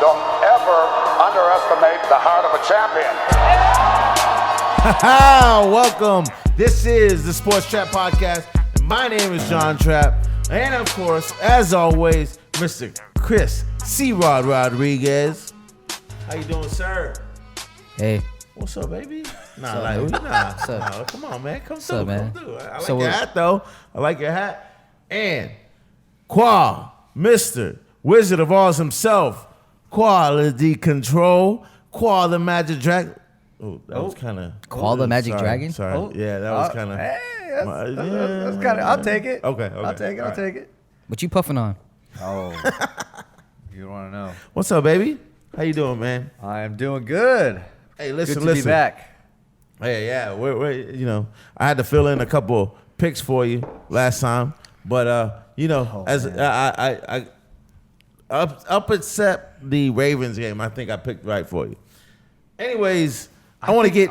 Don't ever underestimate the heart of a champion. Welcome. This is the Sports Trapp Podcast. My name is John Trapp. And of course, as always, Mr. Chris C-Rod Rodriguez. How you doing, sir? Hey. What's up, baby? What's up? Nah, come on, man. Come through. Man? Come through. I like your hat, though. I like your hat. And Khoa, Mr. Wizard of Oz himself, Quality Control, Khoa the Magic Dragon. Oh, that was kind of... Khoa the Magic Dragon? Sorry. Oh. Yeah, that was kind of... Hey, that's kind of... I'll take it. Okay. I'll take it. What you puffing on? Oh, you want to know. What's up, baby? How you doing, man? I am doing good. Hey, listen. Good to be back. Hey, yeah, we're I had to fill in a couple picks for you last time, but I except the Ravens game, I think I picked right for you. Anyways, honestly,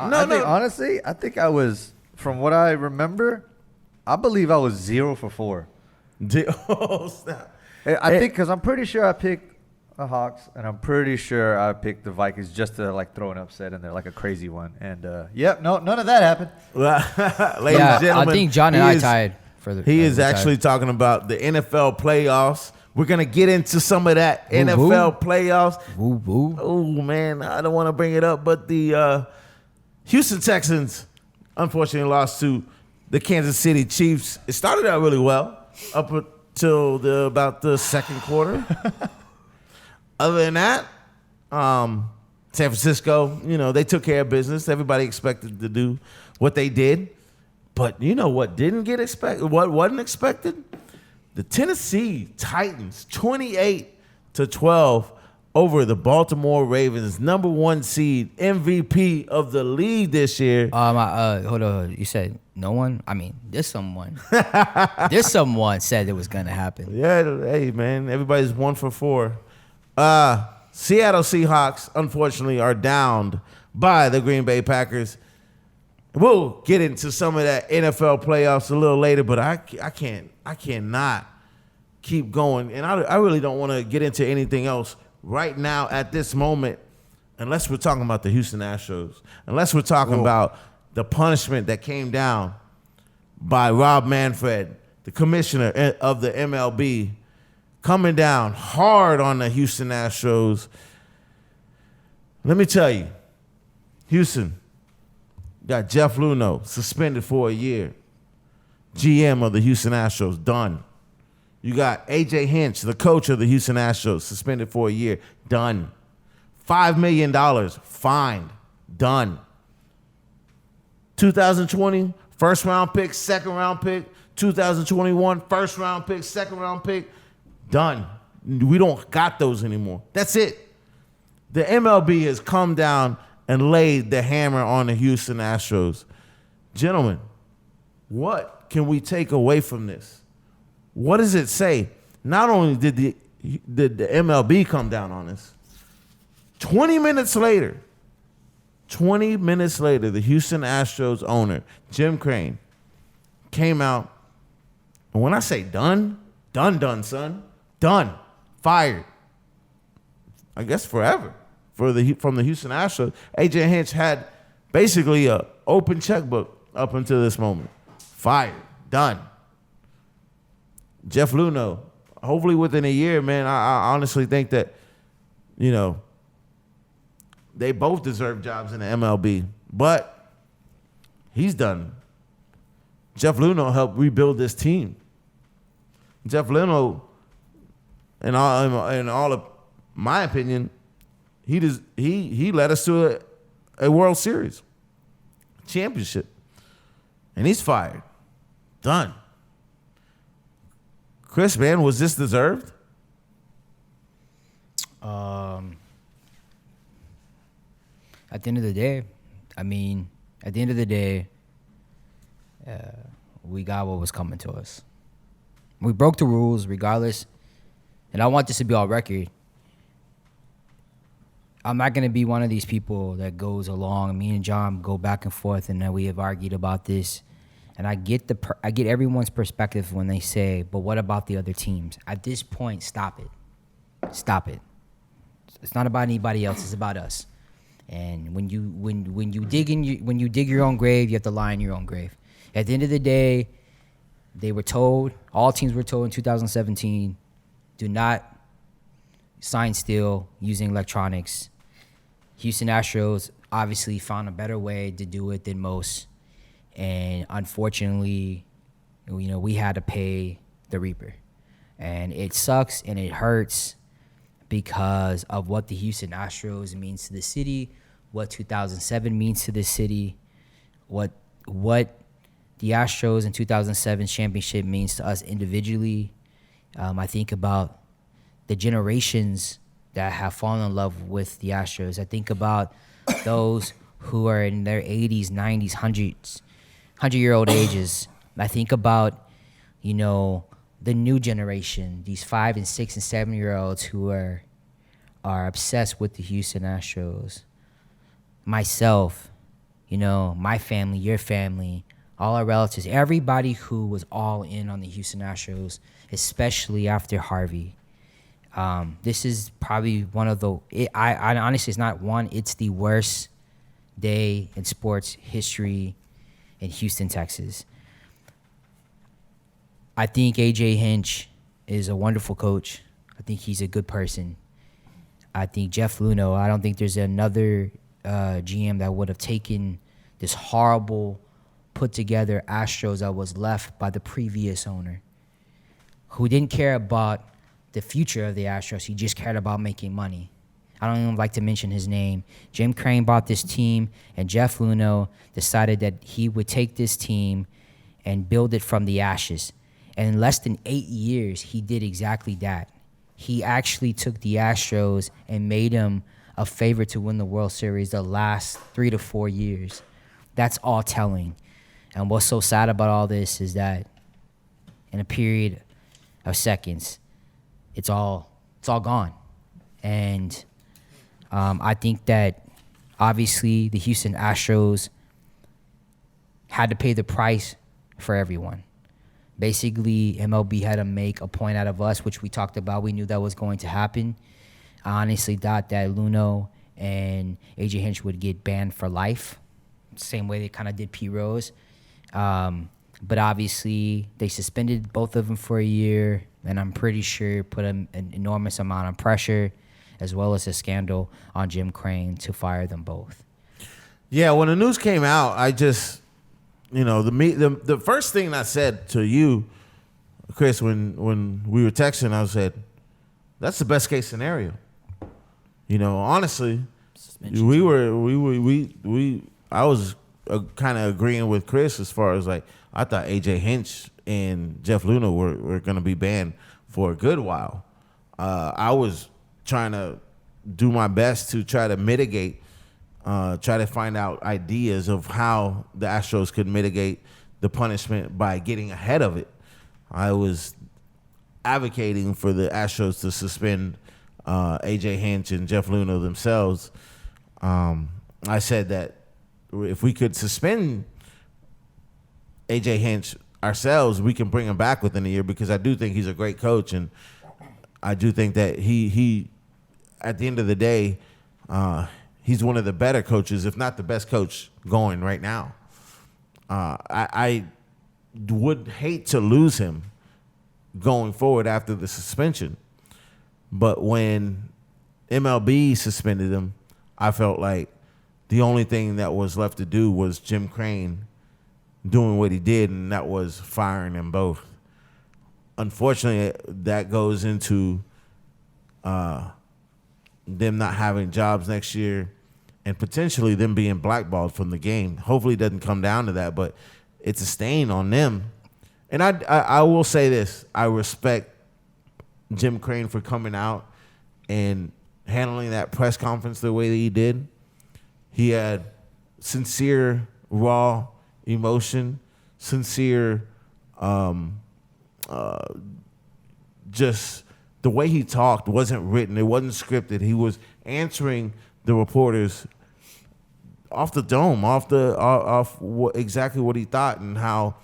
I think I was, from what I remember, I believe I was 0 for 4. Oh, snap. I think because I'm pretty sure I picked the Hawks, and I'm pretty sure I picked the Vikings just to like throw an upset in there, like a crazy one. And none of that happened. Ladies and gentlemen, I think John and I tied for the. He is actually talking about the NFL playoffs. We're gonna get into some of that NFL playoffs. Woo woo. Oh man, I don't want to bring it up, but the Houston Texans unfortunately lost to the Kansas City Chiefs. It started out really well up until about the second quarter. Other than that, San Francisco, they took care of business. Everybody expected to do what they did. But you know what didn't get expected? What wasn't expected? The Tennessee Titans, 28-12 over the Baltimore Ravens, number 1 seed, MVP of the league this year. Hold on. You said no one? I mean, there's someone. Someone said it was going to happen. Yeah, hey, man, everybody's 1 for 4. Seattle Seahawks, unfortunately, are downed by the Green Bay Packers. We'll get into some of that NFL playoffs a little later, but I cannot keep going. And I really don't want to get into anything else right now at this moment unless we're talking about the Houston Astros, unless we're talking about the punishment that came down by Rob Manfred, the commissioner of the MLB, coming down hard on the Houston Astros. Let me tell you, Houston got Jeff Luhnow suspended for a year. GM of the Houston Astros, done. You got A.J. Hinch, the coach of the Houston Astros, suspended for a year, done. $5 million, fined, done. 2020, first round pick, second round pick. 2021, first round pick, second round pick. Done. We don't got those anymore. That's it. The MLB has come down and laid the hammer on the Houston Astros. Gentlemen, what can we take away from this? What does it say? Not only did the MLB come down on us, 20 minutes later, the Houston Astros owner, Jim Crane, came out. And when I say done, son. Done. Fired. I guess forever from the Houston Astros. A.J. Hinch had basically an open checkbook up until this moment. Fired. Done. Jeff Luhnow, hopefully within a year, man, I honestly think that, they both deserve jobs in the MLB. But he's done. Jeff Luhnow helped rebuild this team. Jeff Luhnow, in all of my opinion, he led us to a World Series championship, and he's fired. Done. Chris, man, was this deserved? At the end of the day, we got what was coming to us. We broke the rules regardless. And I want this to be on record. I'm not going to be one of these people that goes along. Me and John go back and forth, and then we have argued about this. And I get everyone's perspective when they say, but what about the other teams? At this point, stop it. Stop it. It's not about anybody else. It's about us. And when you dig your own grave, you have to lie in your own grave. At the end of the day, all teams were told in 2017, do not sign still using electronics. Houston Astros obviously found a better way to do it than most. And unfortunately, we had to pay the Reaper. And it sucks and it hurts because of what the Houston Astros means to the city, what 2007 means to the city, what the Astros in 2007 championship means to us individually. I think about the generations that have fallen in love with the Astros. I think about those who are in their 80s, 90s, 100-year-old ages. I think about, the new generation, these 5 and 6 and 7-year-olds who are obsessed with the Houston Astros. Myself, my family, your family, all our relatives, everybody who was all in on the Houston Astros, especially after Harvey. This is probably one of I honestly, it's not one, it's the worst day in sports history in Houston, Texas. I think A.J. Hinch is a wonderful coach. I think he's a good person. I think Jeff Luhnow, I don't think there's another GM that would have taken this horrible, put-together Astros that was left by the previous owner, who didn't care about the future of the Astros. He just cared about making money. I don't even like to mention his name. Jim Crane bought this team, and Jeff Luhnow decided that he would take this team and build it from the ashes. And in less than 8 years, he did exactly that. He actually took the Astros and made them a favorite to win the World Series the last 3 to 4 years. That's all telling. And what's so sad about all this is that in a period of seconds, it's all gone. And I think that obviously the Houston Astros had to pay the price for everyone. Basically, MLB had to make a point out of us, which we talked about. We knew that was going to happen. I honestly thought that Luhnow and A.J. Hinch would get banned for life, same way they kind of did Pete Rose. But obviously, they suspended both of them for a year, and I'm pretty sure put an enormous amount of pressure, as well as a scandal, on Jim Crane to fire them both. Yeah, when the news came out, I just, the first thing I said to you, Chris, when we were texting, I said, that's the best case scenario. Honestly, I was kind of agreeing with Chris as far as I thought A.J. Hinch and Jeff Luhnow were going to be banned for a good while. I was trying to do my best to try to mitigate, try to find out ideas of how the Astros could mitigate the punishment by getting ahead of it. I was advocating for the Astros to suspend A.J. Hinch and Jeff Luhnow themselves. I said that if we could suspend A.J. Hinch ourselves, we can bring him back within a year, because I do think he's a great coach, and I do think that he at the end of the day, he's one of the better coaches, if not the best coach going right now. I would hate to lose him going forward after the suspension, but when MLB suspended him, I felt like the only thing that was left to do was Jim Crane doing what he did, and that was firing them both. Unfortunately, that goes into them not having jobs next year and potentially them being blackballed from the game. Hopefully it doesn't come down to that, but it's a stain on them. And I will say this. I respect Jim Crane for coming out and handling that press conference the way that he did. He had sincere, raw emotion, sincere, just the way he talked wasn't written. It wasn't scripted. He was answering the reporters off the dome, exactly what he thought and how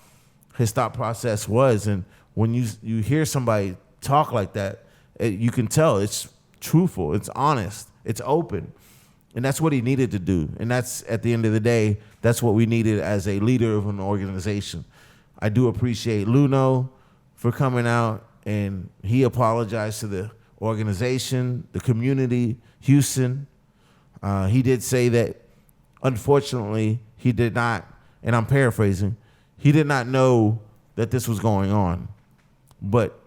his thought process was. And when you hear somebody talk like that, you can tell it's truthful. It's honest. It's open. And that's what he needed to do. And that's, at the end of the day, that's what we needed as a leader of an organization. I do appreciate Luno for coming out, and he apologized to the organization, the community, Houston. He did say that, unfortunately, he did not, and I'm paraphrasing, he did not know that this was going on. But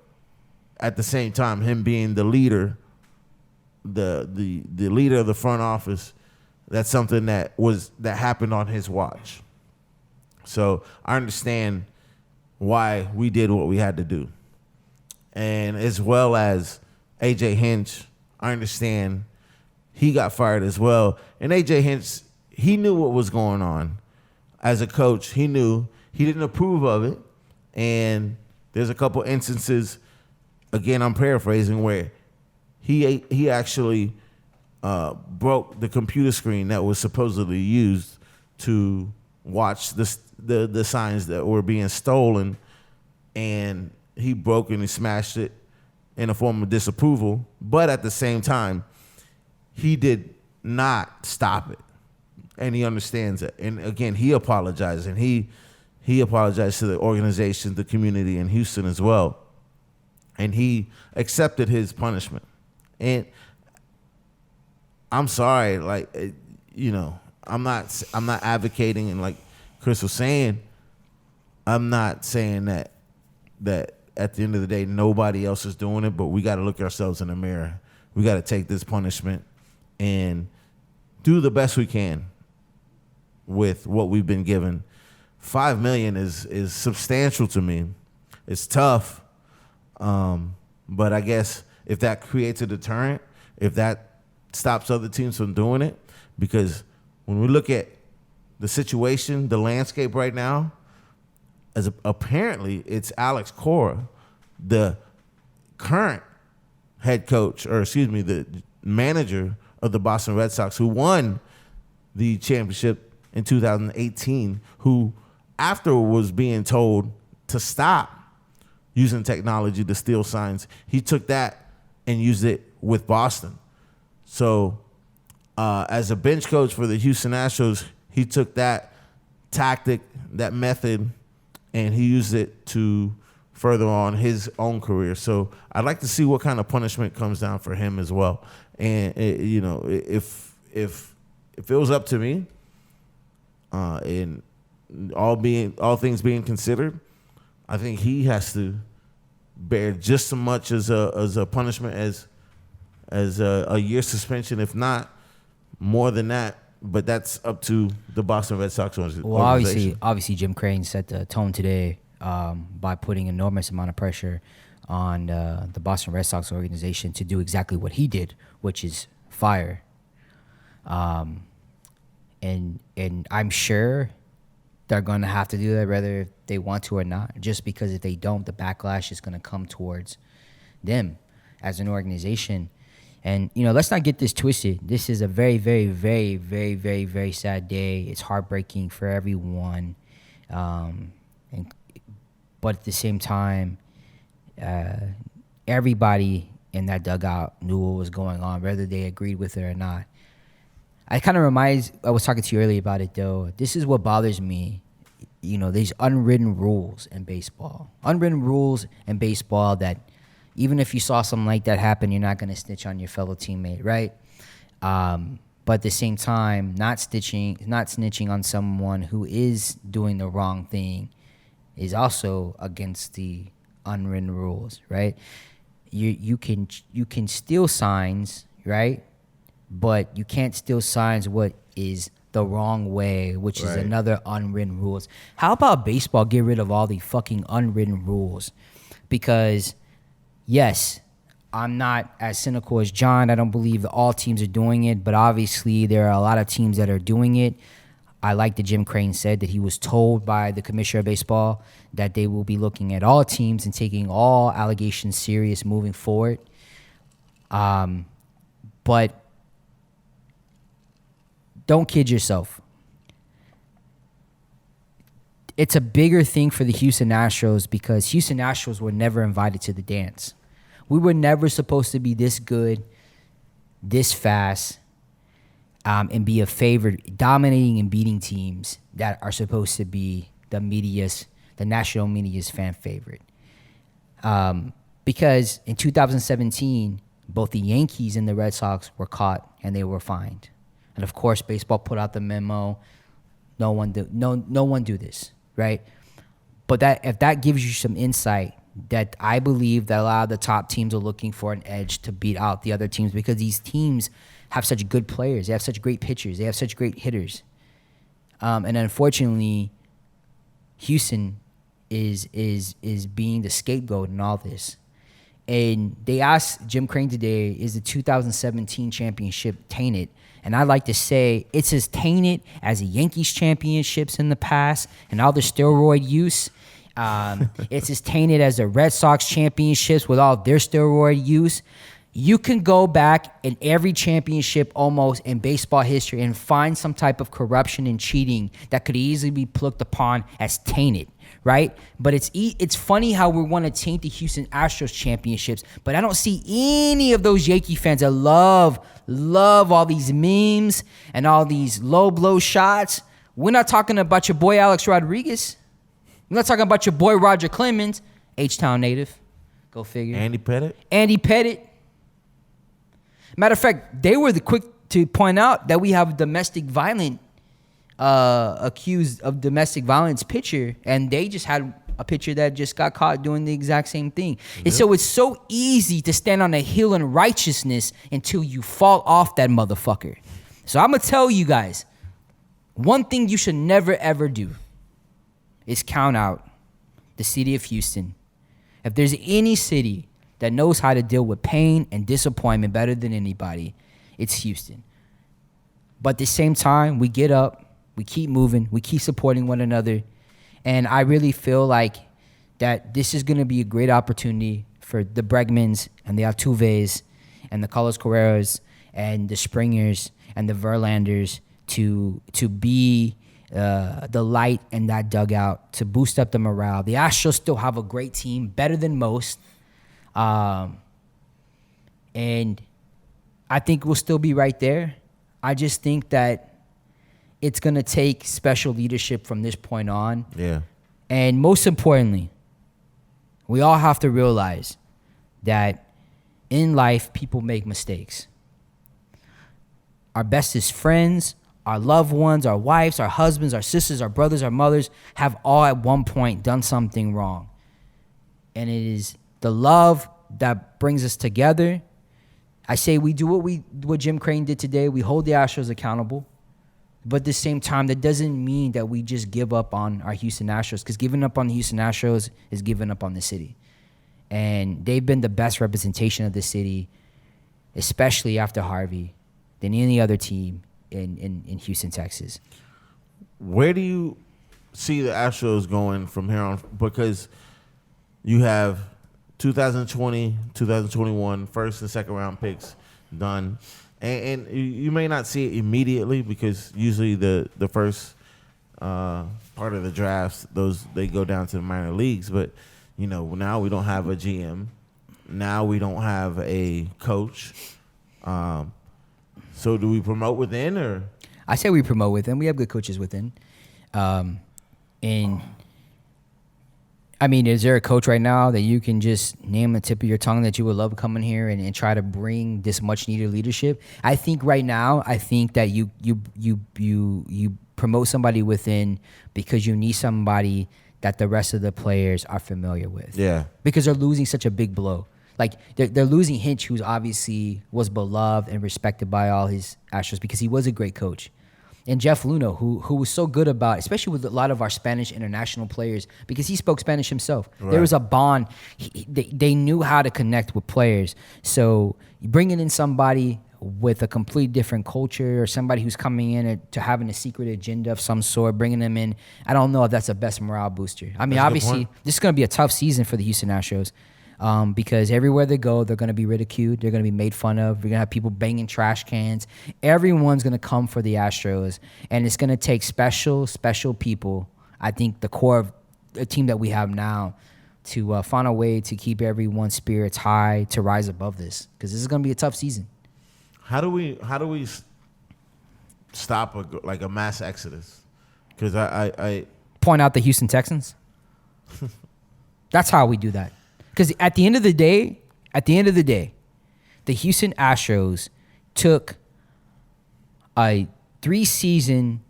at the same time, him being the leader, the leader of the front office, that's something that happened on his watch. So I understand why we did what we had to do. And as well as AJ Hinch, I understand he got fired as well. And AJ Hinch, he knew what was going on. As a coach, he knew. He didn't approve of it. And there's a couple instances, again, I'm paraphrasing, where he actually broke the computer screen that was supposedly used to watch the signs that were being stolen, and he broke and he smashed it in a form of disapproval. But at the same time, he did not stop it, and he understands it. And again, he apologized, and he apologized to the organization, the community in Houston as well, and he accepted his punishment. And I'm sorry, I'm not advocating, and like Chris was saying, I'm not saying that at the end of the day nobody else is doing it, but we got to look ourselves in the mirror. We got to take this punishment and do the best we can with what we've been given. $5 million is substantial to me. It's tough, but I guess if that creates a deterrent, if that stops other teams from doing it, because when we look at the situation, the landscape right now, apparently it's Alex Cora, the current head coach, the manager of the Boston Red Sox, who won the championship in 2018, who after was being told to stop using technology to steal signs, he took that and used it with Boston. So as a bench coach for the Houston Astros, he took that tactic, that method, and he used it to further on his own career. So I'd like to see what kind of punishment comes down for him as well. And if it was up to me, and all things being considered, I think he has to bear just as much as a punishment as a year suspension, if not more than that. But that's up to the Boston Red Sox organization. Well, obviously, Jim Crane set the tone today by putting enormous amount of pressure on the Boston Red Sox organization to do exactly what he did, which is fire. And I'm sure they're going to have to do that whether they want to or not, just because if they don't, the backlash is going to come towards them as an organization. And, let's not get this twisted. This is a very, very, very, very, very, very sad day. It's heartbreaking for everyone. But at the same time, everybody in that dugout knew what was going on, whether they agreed with it or not. I was talking to you earlier about it, though. This is what bothers me. These unwritten rules in baseball. Unwritten rules in baseball that even if you saw something like that happen, you're not going to snitch on your fellow teammate, right? But at the same time, not snitching on someone who is doing the wrong thing is also against the unwritten rules, right? You can steal signs, right? But you can't steal signs what is the wrong way, which is another unwritten rules. How about baseball get rid of all the fucking unwritten rules? Because, yes, I'm not as cynical as John. I don't believe that all teams are doing it, but obviously there are a lot of teams that are doing it. I like that Jim Crane said that he was told by the commissioner of baseball that they will be looking at all teams and taking all allegations serious moving forward. But don't kid yourself. It's a bigger thing for the Houston Astros because Houston Astros were never invited to the dance. We were never supposed to be this good this fast and be a favorite, dominating and beating teams that are supposed to be the national media's fan favorite. Because in 2017, both the Yankees and the Red Sox were caught and they were fined. And of course, baseball put out the memo. No one do this, right? But if that gives you some insight, that I believe that a lot of the top teams are looking for an edge to beat out the other teams, because these teams have such good players, they have such great pitchers, they have such great hitters, and unfortunately, Houston is being the scapegoat in all this. And they asked Jim Crane today, is the 2017 championship tainted? And I like to say it's as tainted as the Yankees championships in the past and all the steroid use. It's as tainted as the Red Sox championships with all their steroid use. You can go back in every championship almost in baseball history and find some type of corruption and cheating that could easily be looked upon as tainted, right? But it's funny how we want to taint the Houston Astros championships, but I don't see any of those Yankee fans that love all these memes and all these low blow shots. We're not talking about your boy Alex Rodriguez. We're not talking about your boy Roger Clemens, H-Town native. Go figure. Andy Pettit. Matter of fact, they were the quick to point out that we have accused of domestic violence pitcher, and they just had a pitcher that just got caught doing the exact same thing. Yep. And so it's so easy to stand on a hill in righteousness until you fall off that motherfucker. So I'm going to tell you guys, one thing you should never, ever do is count out the city of Houston. If there's any city that knows how to deal with pain and disappointment better than anybody, it's Houston. But at the same time, we get up, we keep moving, we keep supporting one another, and I really feel like that this is going to be a great opportunity for the Bregmans and the Altuves and the Carlos Correas and the Springers and the Verlanders to be the light in that dugout, to boost up the morale. The Astros still have a great team, better than most. And I think we'll still be right there. I just think that it's going to take special leadership from this point on. Yeah. And most importantly, we all have to realize that in life, people make mistakes. Our bestest friends, our loved ones, our wives, our husbands, our sisters, our brothers, our mothers have all at one point done something wrong. And it is the love that brings us together. I say we do what Jim Crane did today. We hold the Astros accountable. But at the same time, that doesn't mean that we just give up on our Houston Astros, because giving up on the Houston Astros is giving up on the city. And they've been the best representation of the city, especially after Harvey, than any other team in Houston, Texas. Where do you see the Astros going from here on? Because you have 2020, 2021 first and second round picks done. And you may not see it immediately, because usually the first part of the drafts, they go down to the minor leagues. But, now we don't have a GM. Now we don't have a coach. So do we promote within, or? I say we promote within. We have good coaches within. And I mean, is there a coach right now that you can just name the tip of your tongue that you would love coming here and try to bring this much needed leadership? I think right now, that you promote somebody within because you need somebody that the rest of the players are familiar with. Yeah. Because they're losing such a big blow. Like, they're losing Hinch, who's obviously was beloved and respected by all his Astros because he was a great coach. And Jeff Luhnow, who was so good about, especially with a lot of our Spanish international players, because he spoke Spanish himself. Right. There was a bond. They knew how to connect with players. So bringing in somebody with a completely different culture, or somebody who's coming in to having a secret agenda of some sort, bringing them in, I don't know if that's the best morale booster. I mean, obviously, this is going to be a tough season for the Houston Astros. Because everywhere they go, they're going to be ridiculed. They're going to be made fun of. We're going to have people banging trash cans. Everyone's going to come for the Astros. And it's going to take special people, I think the core of the team that we have now, to find a way to keep everyone's spirits high, to rise above this. Because this is going to be a tough season. How do we stop a mass exodus? Because I Point out the Houston Texans. That's how we do that. Because at the end of the day, the Houston Astros took a 3-season,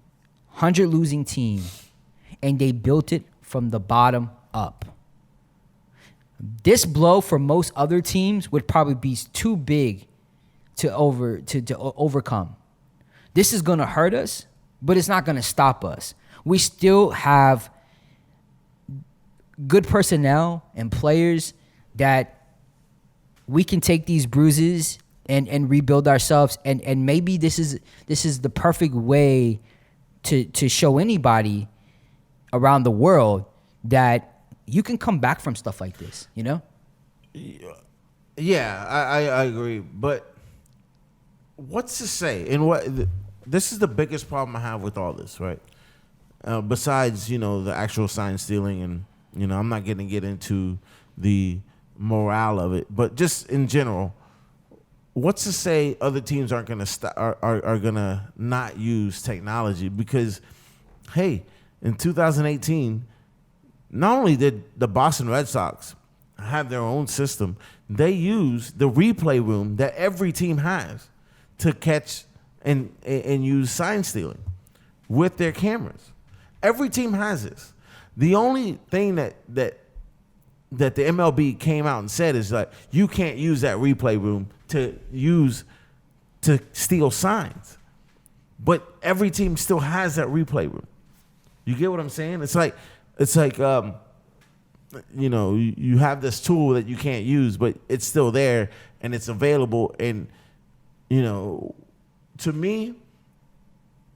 100-losing team, and they built it from the bottom up. This blow for most other teams would probably be too big to overcome. This is going to hurt us, but it's not going to stop us. We still have good personnel and players that we can take these bruises and rebuild ourselves. And maybe this is the perfect way to show anybody around the world that you can come back from stuff like this, you know? Yeah, I agree. But what's to say? And this is the biggest problem I have with all this, right? Besides, the actual sign stealing, and I'm not going to get into the morale of it, but just in general, what's to say other teams aren't going to are going to not use technology? Because, hey, in 2018, not only did the Boston Red Sox have their own system, they used the replay room that every team has to catch and use sign stealing with their cameras. Every team has this. The only thing that the MLB came out and said is like, you can't use that replay room to steal signs. But every team still has that replay room. You get what I'm saying? It's like you have this tool that you can't use, but it's still there and it's available. And, to me,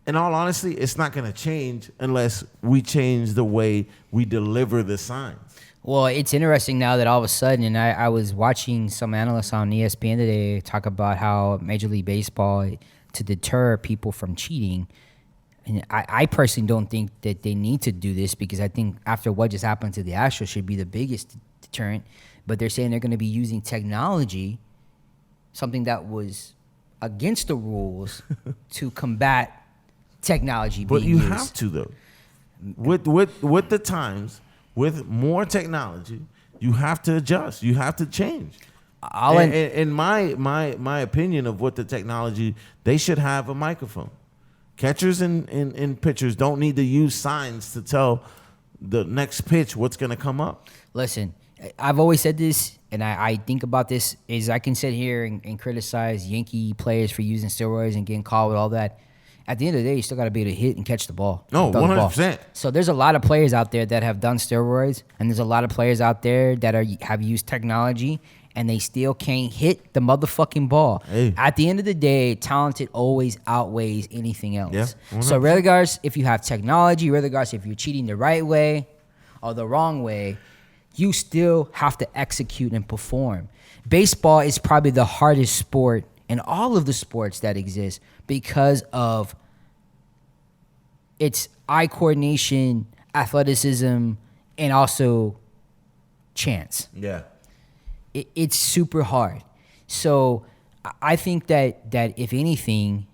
in all honesty, it's not going to change unless we change the way we deliver the signs. Well, it's interesting now that all of a sudden, and I was watching some analysts on ESPN today talk about how Major League Baseball, to deter people from cheating, and I personally don't think that they need to do this, because I think after what just happened to the Astros should be the biggest deterrent. But they're saying they're going to be using technology, something that was against the rules, to combat technology being used. But you have to, though. With the times, with more technology, you have to adjust. You have to change. In my opinion of what the technology, they should have a microphone. Catchers and pitchers don't need to use signs to tell the next pitch what's going to come up. Listen, I've always said this, and I think about this, is I can sit here and criticize Yankee players for using steroids and getting caught with all that. At the end of the day, you still got to be able to hit and catch the ball. No, 100%. So there's a lot of players out there that have done steroids, and there's a lot of players out there that have used technology, and they still can't hit the motherfucking ball. Hey. At the end of the day, talented always outweighs anything else. Yeah, so regardless if you have technology, regardless if you're cheating the right way or the wrong way, you still have to execute and perform. Baseball is probably the hardest sport in all of the sports that exist because of its eye coordination, athleticism, and also chance. Yeah. It's super hard. So I think that if anything,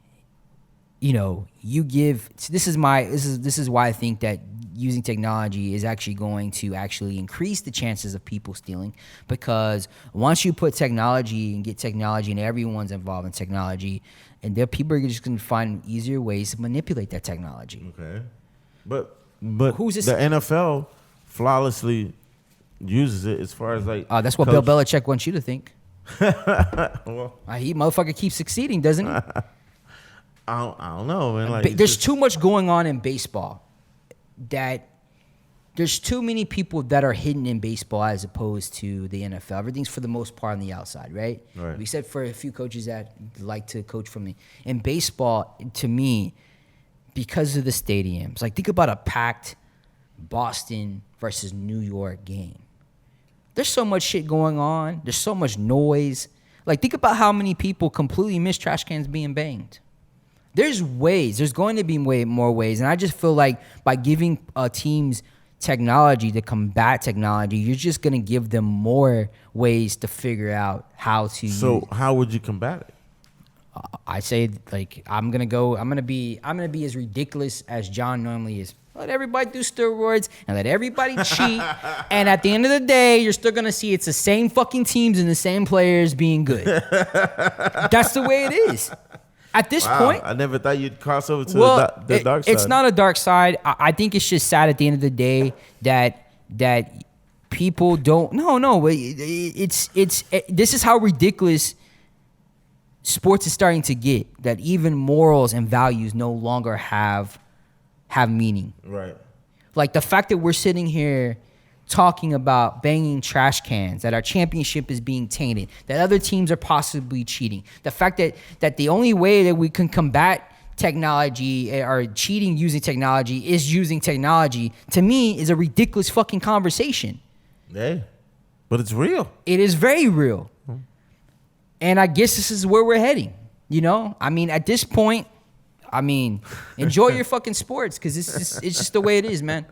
you give. This is why I think that using technology is actually going to actually increase the chances of people stealing, because once you put technology and get technology and everyone's involved in technology, and there people are just going to find easier ways to manipulate that technology. Okay. But who's this? The NFL flawlessly uses it as far as like. That's what Bill Belichick wants you to think. Well, He motherfucker keeps succeeding, doesn't he? I don't know, man. Like, There's too much going on in baseball that there's too many people that are hidden in baseball as opposed to the NFL. Everything's for the most part on the outside, right? Right. Except for a few coaches that like to coach from the. In baseball, to me, because of the stadiums, like think about a packed Boston versus New York game. There's so much shit going on. There's so much noise. Like think about how many people completely miss trash cans being banged. There's ways. There's going to be way more ways. And I just feel like by giving teams technology to combat technology, you're just going to give them more ways to figure out how to use. So how would you combat it? I say like I'm gonna be as ridiculous as John normally is. Let everybody do steroids and let everybody cheat, and at the end of the day, you're still gonna see it's the same fucking teams and the same players being good. That's the way it is. At this point, I never thought you'd cross over to the dark side. It's not a dark side. I think it's just sad at the end of the day that people don't. No. This is how ridiculous sports is starting to get. That even morals and values no longer have meaning. Right. Like the fact that we're sitting here talking about banging trash cans, that our championship is being tainted, that other teams are possibly cheating. The fact that the only way that we can combat technology or cheating using technology is using technology, to me, is a ridiculous fucking conversation. Yeah. But it's real. It is very real. And I guess this is where we're heading. You know? I mean, at this point, enjoy your fucking sports because it's just the way it is, man.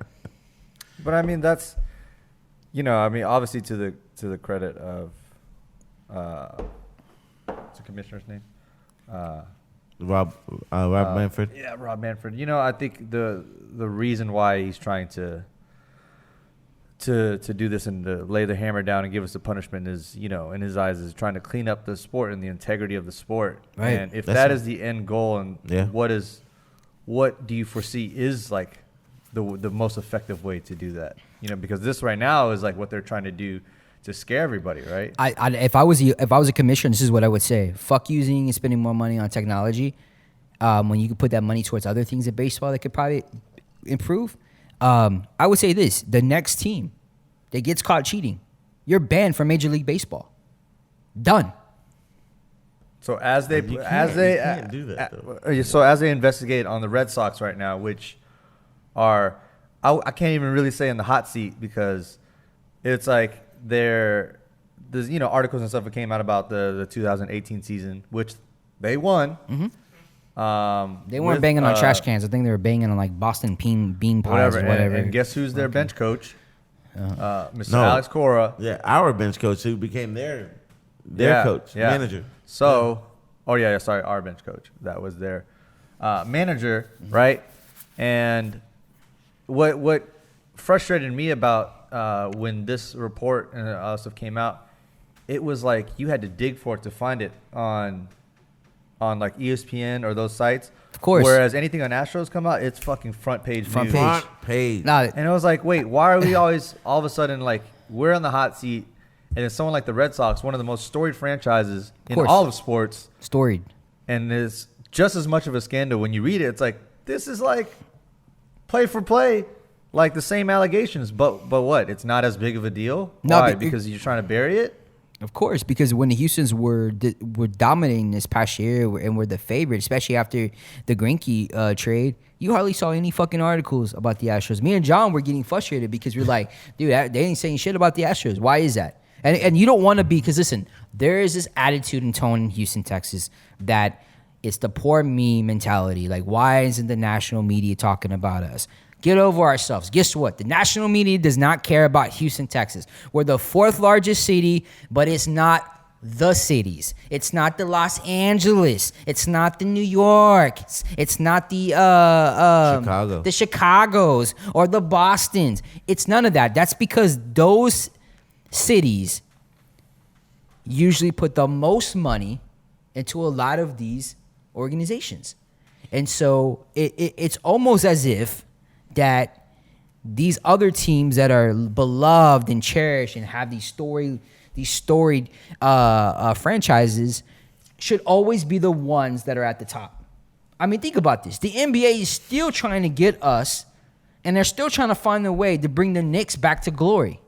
But I mean, that's, obviously to the credit of, what's the commissioner's name? Rob Manfred. Yeah, Rob Manfred. I think the reason why he's trying to do this and to lay the hammer down and give us a punishment is, in his eyes, is trying to clean up the sport and the integrity of the sport. Right. And if that is the end goal, and what do you foresee is like the most effective way to do that? Because this right now is like what they're trying to do to scare everybody, right? If I was a commissioner, this is what I would say: fuck using and spending more money on technology when you could put that money towards other things in baseball that could probably improve. I would say this: the next team that gets caught cheating, you're banned from Major League Baseball. Done. So as they You can't do that, though. So as they investigate on the Red Sox right now, which are I can't even really say in the hot seat because it's like there's articles and stuff that came out about the 2018 season, which they won. Mm-hmm. They weren't banging on trash cans. I think they were banging on like Boston bean pies or whatever. And guess who's their bench coach? Mr. Alex Cora. Yeah, our bench coach who became their coach, manager. So, sorry, our bench coach. That was their manager, right? And what frustrated me about when this report and all stuff came out, it was like you had to dig for it to find it on like ESPN or those sites. Of course. Whereas anything on Astros come out, it's fucking front page news. Front page. And it was like, wait, why are we always all of a sudden like we're on the hot seat, and it's someone like the Red Sox, one of the most storied franchises in all of sports, storied, and it's just as much of a scandal. When you read it, it's like this is like play for play, like the same allegations, but what? It's not as big of a deal. No, Why? Because you're trying to bury it. Of course, because when the Houstons were dominating this past year and were the favorite, especially after the Greinke trade, you hardly saw any fucking articles about the Astros. Me and John were getting frustrated because we're like, dude, they ain't saying shit about the Astros. Why is that? And you don't want to be, because listen, there is this attitude and tone in Houston, Texas, that it's the poor me mentality. Like, why isn't the national media talking about us? Get over ourselves. Guess what? The national media does not care about Houston, Texas. We're the fourth largest city, but it's not the cities. It's not the Los Angeles. It's not the New York. It's not the Chicago. The Chicagos or the Bostons. It's none of that. That's because those cities usually put the most money into a lot of these organizations. And so it's almost as if that these other teams that are beloved and cherished and have these storied franchises should always be the ones that are at the top. I mean, think about this. The NBA is still trying to get us, and they're still trying to find a way to bring the Knicks back to glory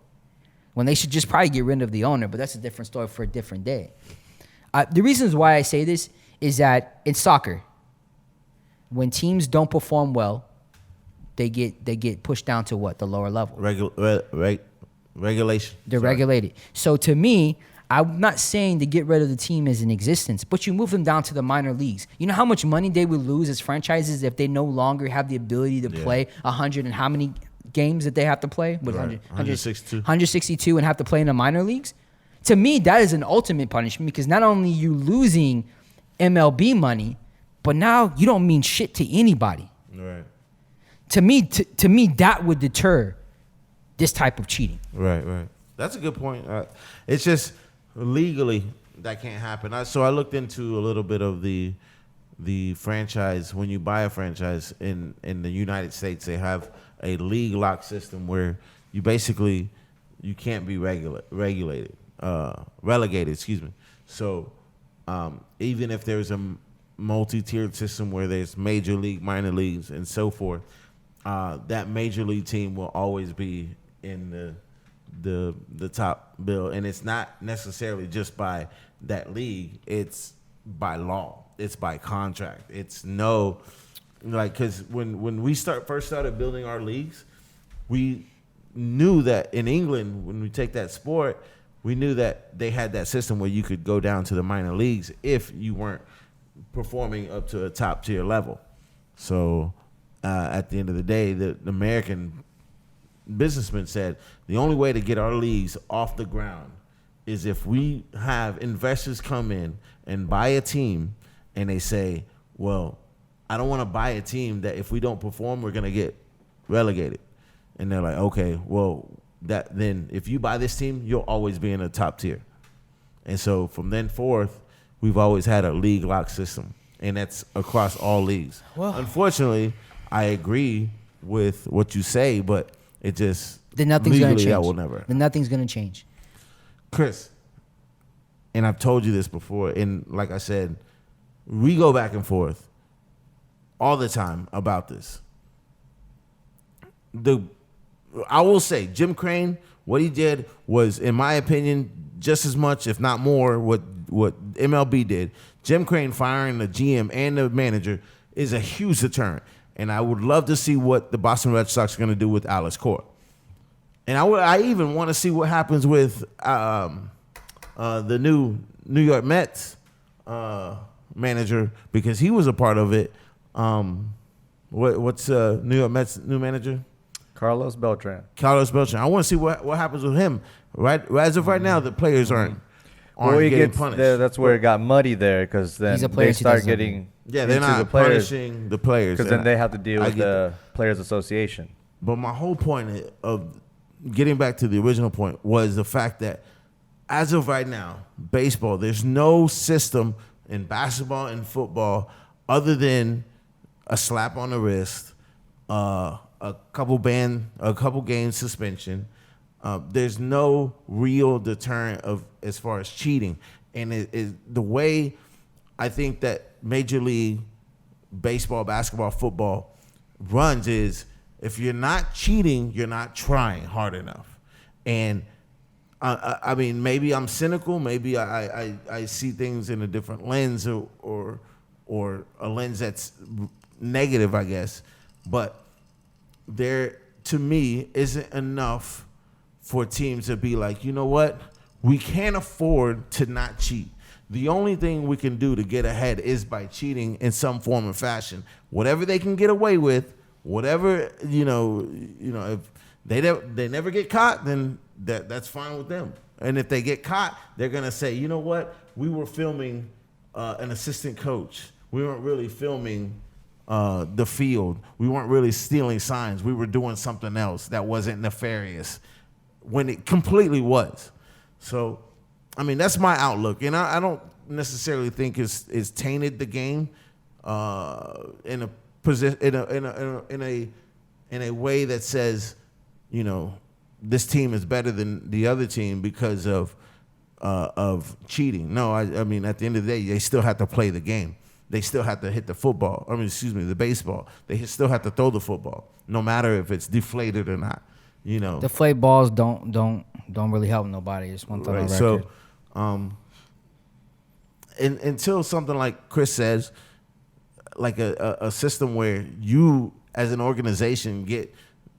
when they should just probably get rid of the owner, but that's a different story for a different day. The reasons why I say this is that in soccer, when teams don't perform well, they get pushed down to what? The lower level. Regulation. They're regulated. So to me, I'm not saying to get rid of the team as in existence, but you move them down to the minor leagues. You know how much money they would lose as franchises if they no longer have the ability to play 100 and how many games that they have to play? With 162. 162 and have to play in the minor leagues? To me, that is an ultimate punishment because not only are you losing MLB money, but now you don't mean shit to anybody. Right. To me, that would deter this type of cheating. Right. That's a good point. It's just legally that can't happen. So I looked into a little bit of the franchise. When you buy a franchise in the United States, they have a league lock system where you can't be relegated. Excuse me. So even if there's a multi-tiered system where there's major league, minor leagues, and so forth, that major league team will always be in the top bill, and it's not necessarily just by that league. It's by law. It's by contract. It's because when we first started building our leagues, we knew that in England, when we take that sport, we knew that they had that system where you could go down to the minor leagues if you weren't performing up to a top tier level. So at the end of the day, the American businessman said the only way to get our leagues off the ground is if we have investors come in and buy a team and they say, well, I don't want to buy a team that if we don't perform, we're going to get relegated. And they're like, okay, well, then if you buy this team, you'll always be in a top tier. And so from then forth, we've always had a league lock system, and that's across all leagues. Well, unfortunately, I agree with what you say, but it just then nothing's going to change. That will never. Then nothing's going to change. Chris, and I've told you this before, and like I said, we go back and forth all the time about this. I will say, Jim Crane, what he did was, in my opinion, just as much, if not more, what MLB did. Jim Crane firing the GM and the manager is a huge deterrent. And I would love to see what the Boston Red Sox are going to do with Alex Cora. And I even want to see what happens with the new New York Mets manager, because he was a part of it. What's New York Mets new manager? Carlos Beltran. I want to see what happens with him. Right, as of right now, the players aren't getting punished. That's where it got muddy there, because then they start getting they're not punishing the players, because then they have to deal with the Players Association. But my whole point of getting back to the original point was the fact that as of right now, baseball, there's no system in basketball and football other than a slap on the wrist, a couple game suspension. There's no real deterrent as far as cheating, and the way I think that Major League Baseball, basketball, football runs is, if you're not cheating, you're not trying hard enough. And I mean, maybe I'm cynical. Maybe I see things in a different lens, or a lens that's negative, I guess. But there, to me, isn't enough for teams to be like, you know what? We can't afford to not cheat. The only thing we can do to get ahead is by cheating in some form or fashion. Whatever they can get away with, whatever, if they never get caught, then that's fine with them. And if they get caught, they're going to say, you know what? We were filming an assistant coach. We weren't really filming the field. We weren't really stealing signs. We were doing something else that wasn't nefarious, when it completely was. So, I mean, that's my outlook, and I don't necessarily think it's tainted the game in a way that says, this team is better than the other team because of cheating. No, I mean, at the end of the day, they still have to play the game. They still have to hit the football. The baseball. They still have to throw the football, no matter if it's deflated or not. Deflate balls don't really help nobody. Just one thing on record. So, until something like Chris says, like a system where you as an organization get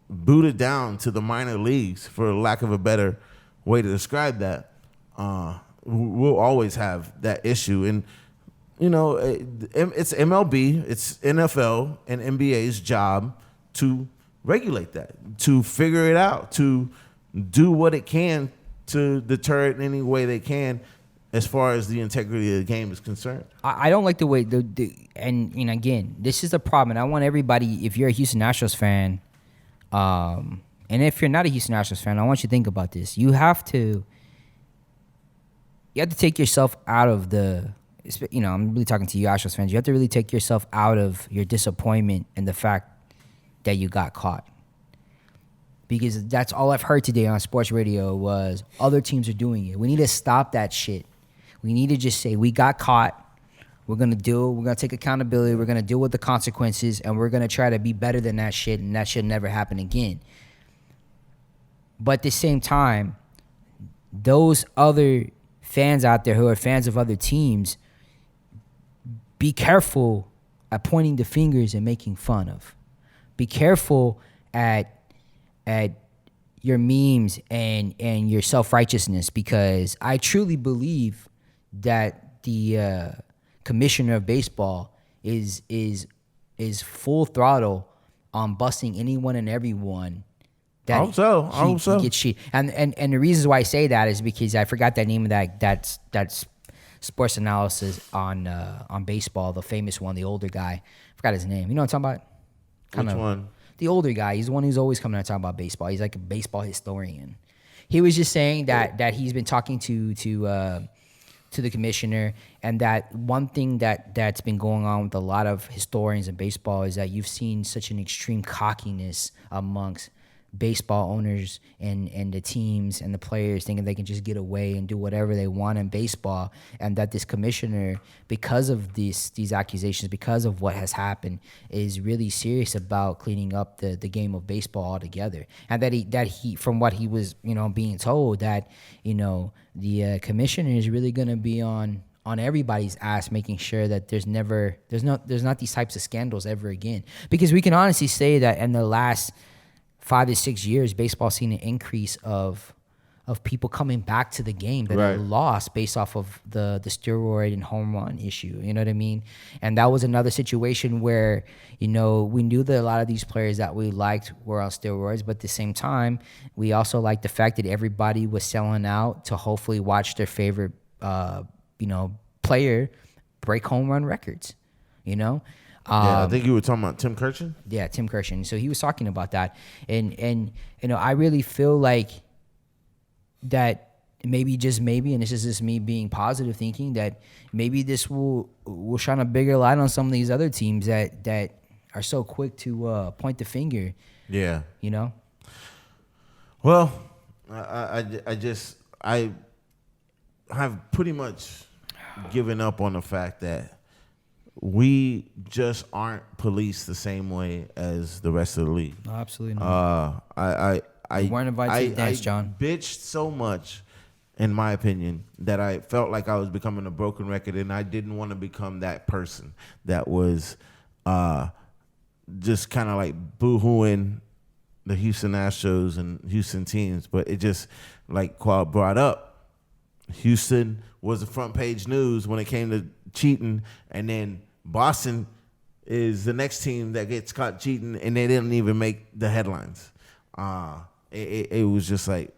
booted down to the minor leagues, for lack of a better way to describe that, we'll always have that issue. And it's MLB, it's NFL and NBA's job to regulate that, to figure it out, to do what it can to deter it in any way they can, as far as the integrity of the game is concerned. I don't like the way and again, this is the problem. And I want everybody, if you're a Houston Astros fan, and if you're not a Houston Astros fan, I want you to think about this. You have to take yourself out of the, I'm really talking to you Astros fans. You have to really take yourself out of your disappointment and the fact that you got caught. Because that's all I've heard today on sports radio was other teams are doing it. We need to stop that shit. We need to just say, we got caught. We're going to take accountability. We're going to deal with the consequences, and we're going to try to be better than that shit, and that should never happen again. But at the same time, those other fans out there who are fans of other teams, be careful at pointing the fingers and making fun of. Be careful at your memes and your self-righteousness, because I truly believe that the commissioner of baseball is full throttle on busting anyone and everyone that I hope so. He gets shit. And the reasons why I say that is because I forgot that name of that sports analysis on baseball, the famous one, the older guy. I forgot his name. You know what I'm talking about? Which one? The older guy. He's the one who's always coming out talking about baseball. He's like a baseball historian. He was just saying that he's been talking to the commissioner, and that one thing that's been going on with a lot of historians in baseball is that you've seen such an extreme cockiness amongst baseball owners and the teams and the players, thinking they can just get away and do whatever they want in baseball, and that this commissioner, because of these accusations, because of what has happened, is really serious about cleaning up the game of baseball altogether. And that he from what he was being told, that the commissioner is really going to be on everybody's ass, making sure that there's not these types of scandals ever again. Because we can honestly say that in the last 5 to 6 years, baseball's seen an increase of people coming back to the game that Right. they lost based off of the steroid and home run issue. You know what I mean? And that was another situation where, we knew that a lot of these players that we liked were on steroids, but at the same time, we also liked the fact that everybody was selling out to hopefully watch their favorite, player break home run records, I think you were talking about Tim Kirchin. Yeah, Tim Kirchin. So he was talking about that, and I really feel like that maybe, and this is just me being positive thinking, that maybe this will shine a bigger light on some of these other teams that are so quick to point the finger. Yeah. Well, I have pretty much given up on the fact that we just aren't policed the same way as the rest of the league. No, absolutely not. I weren't invited to the dance, John. Bitched so much, in my opinion, that I felt like I was becoming a broken record, and I didn't want to become that person that was just kind of like boo-hooing the Houston Astros and Houston teams. But it just, like Khoa brought up, Houston was the front page news when it came to cheating, and then Boston is the next team that gets caught cheating, and they didn't even make the headlines. It was just like,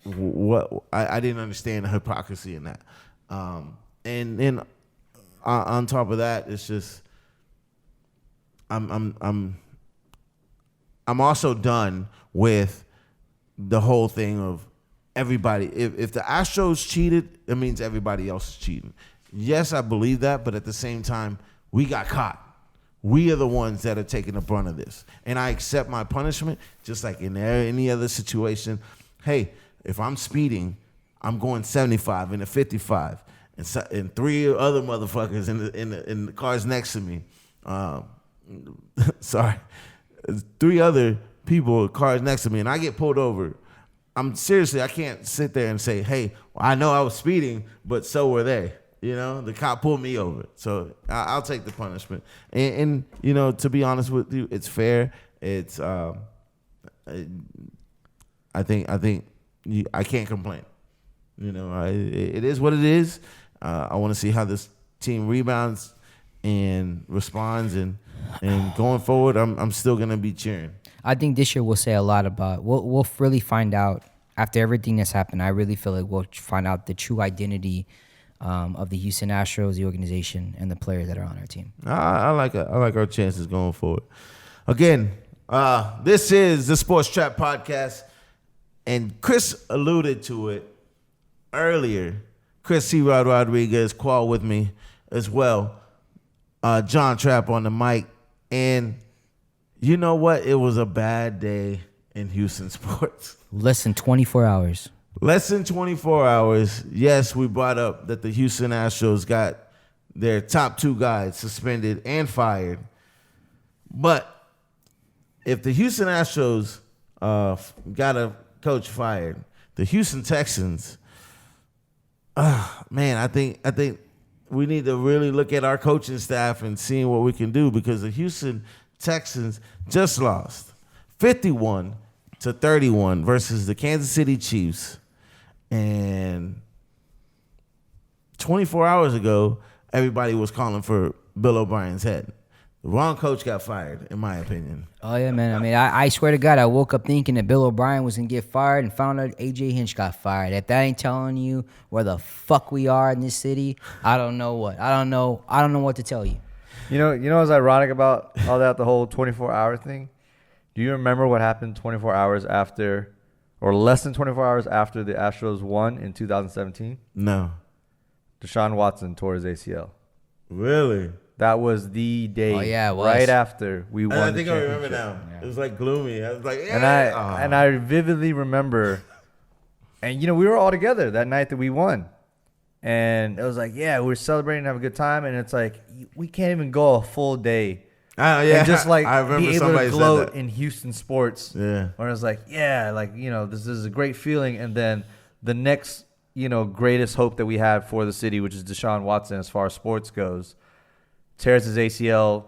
what? I didn't understand the hypocrisy in that. And then on top of that, it's just I'm also done with the whole thing of everybody. If the Astros cheated, it means everybody else is cheating. Yes, I believe that, but at the same time, we got caught. We are the ones that are taking the brunt of this. And I accept my punishment, just like in any other situation. Hey, if I'm speeding, I'm going 75 in a 55, and three other motherfuckers in the cars next to me. Sorry, three other people, cars next to me, and I get pulled over. I can't sit there and say, hey, well, I know I was speeding, but so were they. The cop pulled me over. So I'll take the punishment. And to be honest with you, it's fair. It's I think I can't complain. It is what it is. I want to see how this team rebounds and responds, and going forward, I'm still gonna be cheering. I think this year we'll say a lot about. We'll really find out after everything that's happened. I really feel like we'll find out the true identity of the Houston Astros, the organization, and the players that are on our team. I like our chances going forward. Again, this is the Sports Trap Podcast, and Chris alluded to it earlier. Chris C. Rod Rodriguez, Khoa with me as well. John Trapp on the mic. And you know what? It was a bad day in Houston sports. Less than 24 hours. Less than 24 hours. Yes, we brought up that the Houston Astros got their top 2 guys suspended and fired. But if the Houston Astros got a coach fired, the Houston Texans, man, I think we need to really look at our coaching staff and seeing what we can do, because the Houston Texans just lost 51-31 versus the Kansas City Chiefs. And 24 hours ago, everybody was calling for Bill O'Brien's head. The wrong coach got fired, in my opinion. Oh, yeah, man. I mean, I swear to God, I woke up thinking that Bill O'Brien was going to get fired and found out A.J. Hinch got fired. If that ain't telling you where the fuck we are in this city, I don't know what. I don't know what to tell you. You know what's ironic about all that, the whole 24-hour thing? Do you remember what happened 24 hours after, or less than 24 hours after the Astros won in 2017? No. Deshaun Watson tore his ACL. Really? That was the day. Oh, yeah, it was. Right after we won. I think the I remember championship. now. It was like gloomy. I was like, yeah. And I vividly remember, and we were all together that night that we won, and it was like, yeah, we were celebrating, have a good time, and it's like we can't even go a full day. Yeah, and just like I remember be able somebody to said gloat that. in Houston sports. Yeah. Where it's like, yeah, like this is a great feeling, and then the next greatest hope that we had for the city, which is Deshaun Watson as far as sports goes, tears his ACL,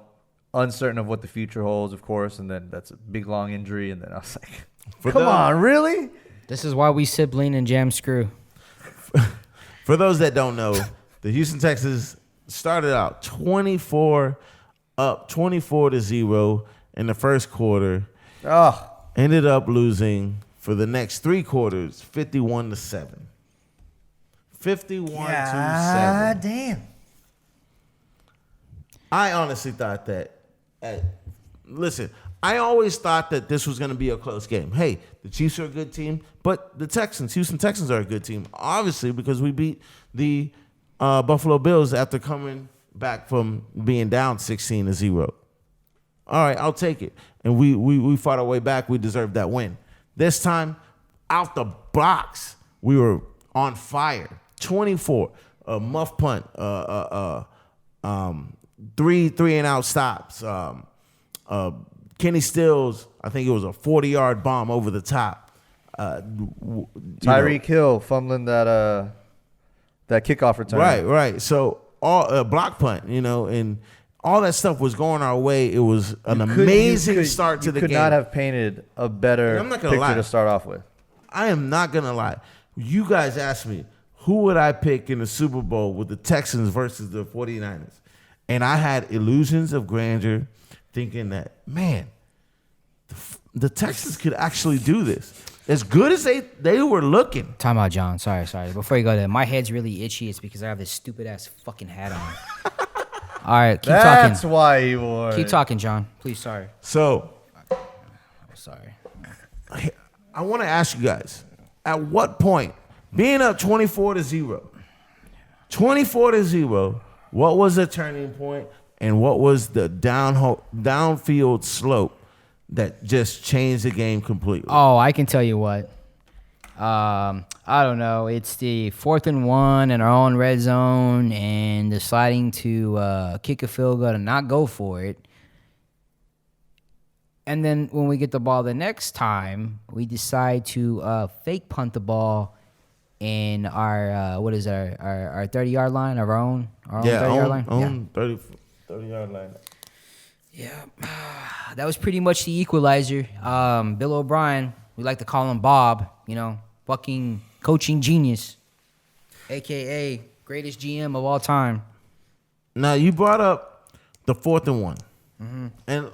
uncertain of what the future holds, of course, and then that's a big, long injury, and then I was like, come on, really? This is why we sibling and jam screw. For those that don't know, the Houston Texans started out 24-0 in the first quarter. Oh, Ended up losing for the next 3 quarters, 51-7. 51-7. damn. I honestly thought that. Listen, I always thought that this was going to be a close game. Hey, the Chiefs are a good team, but the Houston Texans are a good team, obviously, because we beat the Buffalo Bills after coming back from being down 16-0. All right, I'll take it. And we fought our way back. We deserved that win. This time, out the box, we were on fire. 24, a muff punt, 3 and out stops. Kenny Stills, I think it was a 40-yard bomb over the top. Tyreek Hill fumbling that kickoff return. Right. So all block punt, and all that stuff was going our way. It was an amazing start to the game. You could not have painted a better I'm not gonna picture lie. to start off with. I am not gonna lie. You guys asked me, who would I pick in the Super Bowl with the Texans versus the 49ers? And I had illusions of grandeur, thinking that, man, the Texans could actually do this. As good as they were looking. Time out, John. Sorry. Before you go there, my head's really itchy. It's because I have this stupid-ass fucking hat on. All right, keep That's talking. why he wore Keep it. talking, John. Please, sorry. So Sorry. I want to ask you guys, at what point, being up 24-0, what was the turning point, and what was the downfield slope that just changed the game completely? Oh, I can tell you what. I don't know. It's the 4th and 1 in our own red zone and deciding to kick a field goal and not go for it. And then when we get the ball the next time, we decide to fake punt the ball in our our 30-yard line, our own 30-yard line. Own 30-yard line. Yeah, that was pretty much the equalizer. Bill O'Brien, we like to call him Bob, fucking coaching genius, a.k.a. greatest GM of all time. Now, you brought up the 4th and 1. Mm-hmm. And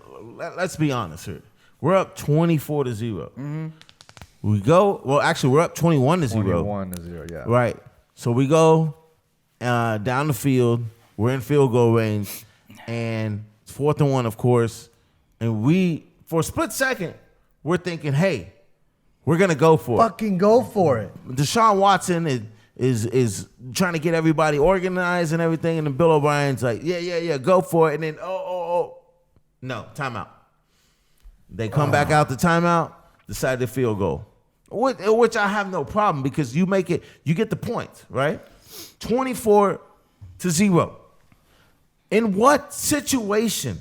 let's be honest here. We're up 24-0. Mm-hmm. We go, well, actually, we're up 21-0. 21-0, yeah. Right. So we go down the field. We're in field goal range, and it's 4th and 1, of course. And we, for a split second, we're thinking, hey, we're gonna go for it. Fucking go for it. Deshaun Watson is trying to get everybody organized and everything, and then Bill O'Brien's like, yeah, go for it. And then no, timeout. They come back out the timeout, decide the field goal, which I have no problem because you make it, you get the points, right? 24-0. In what situation?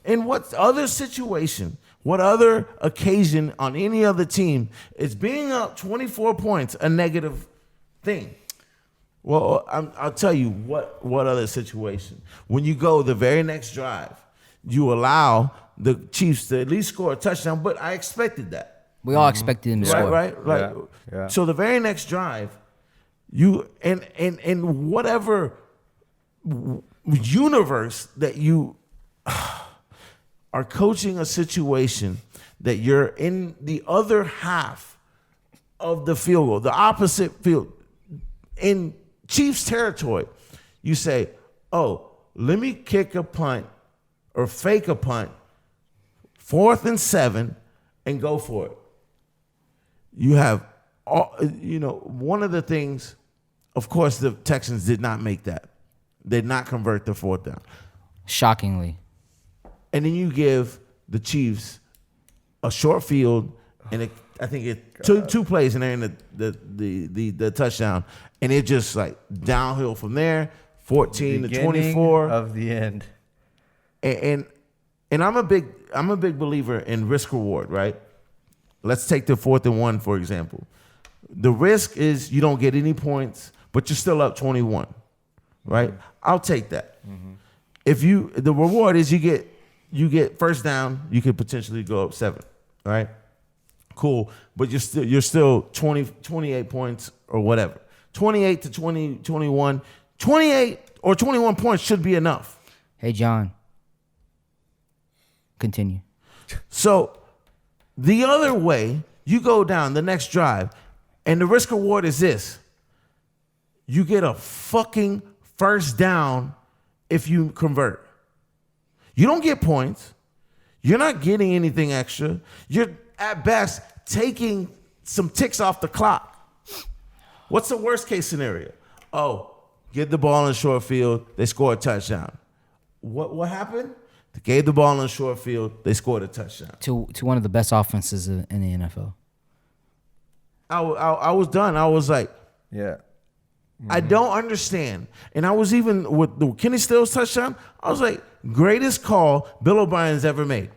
In what other situation? What other occasion on any other team is being up 24 points a negative thing? Well, I'll tell you what other situation. When you go the very next drive, you allow the Chiefs to at least score a touchdown, but I expected that. We all expected him to score. Right. Yeah. So the very next drive, you and whatever universe that you are coaching a situation that you're in the other half of the field goal, the opposite field, in Chiefs territory, you say, oh, let me kick a punt or fake a punt, 4th and 7, and go for it. You have, one of the things, of course, the Texans did not make that. They did not convert the 4th down. Shockingly. And then you give the Chiefs a short field, and I think it two plays, and they're in the touchdown, and it just like downhill from there, 14 to 24 of the end. And I'm a big believer in risk reward, right? Let's take the 4th and 1 for example. The risk is you don't get any points, but you're still up 21, right? Mm-hmm. I'll take that. Mm-hmm. The reward is you get first down, you could potentially go up 7, right? Cool, but you're still 28 points or whatever. 28 to 21, 28 or 21 points should be enough. Hey, John. Continue. So the other way, you go down the next drive, and the risk reward is this. You get a fucking first down if you convert. You don't get points. You're not getting anything extra. You're, at best, taking some ticks off the clock. What's the worst case scenario? Oh, get the ball in short field, they score a touchdown. What happened? They gave the ball in short field, they scored a touchdown. To one of the best offenses in the NFL. I was done. I was like, yeah. I don't understand. And I was even with the Kenny Stills touchdown, I was like, greatest call Bill O'Brien's ever made.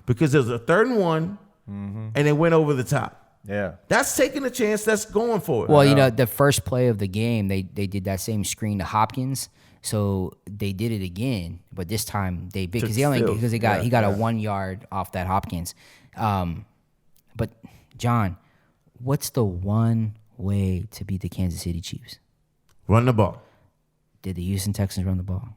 Because there's a 3rd and 1, and it went over the top. Yeah. That's taking a chance. That's going for it. Well, the first play of the game, they did that same screen to Hopkins. So they did it again, but this time he got a 1 yard off that Hopkins. But John, what's the one way to beat the Kansas City Chiefs? Run the ball. Did the Houston Texans run the ball?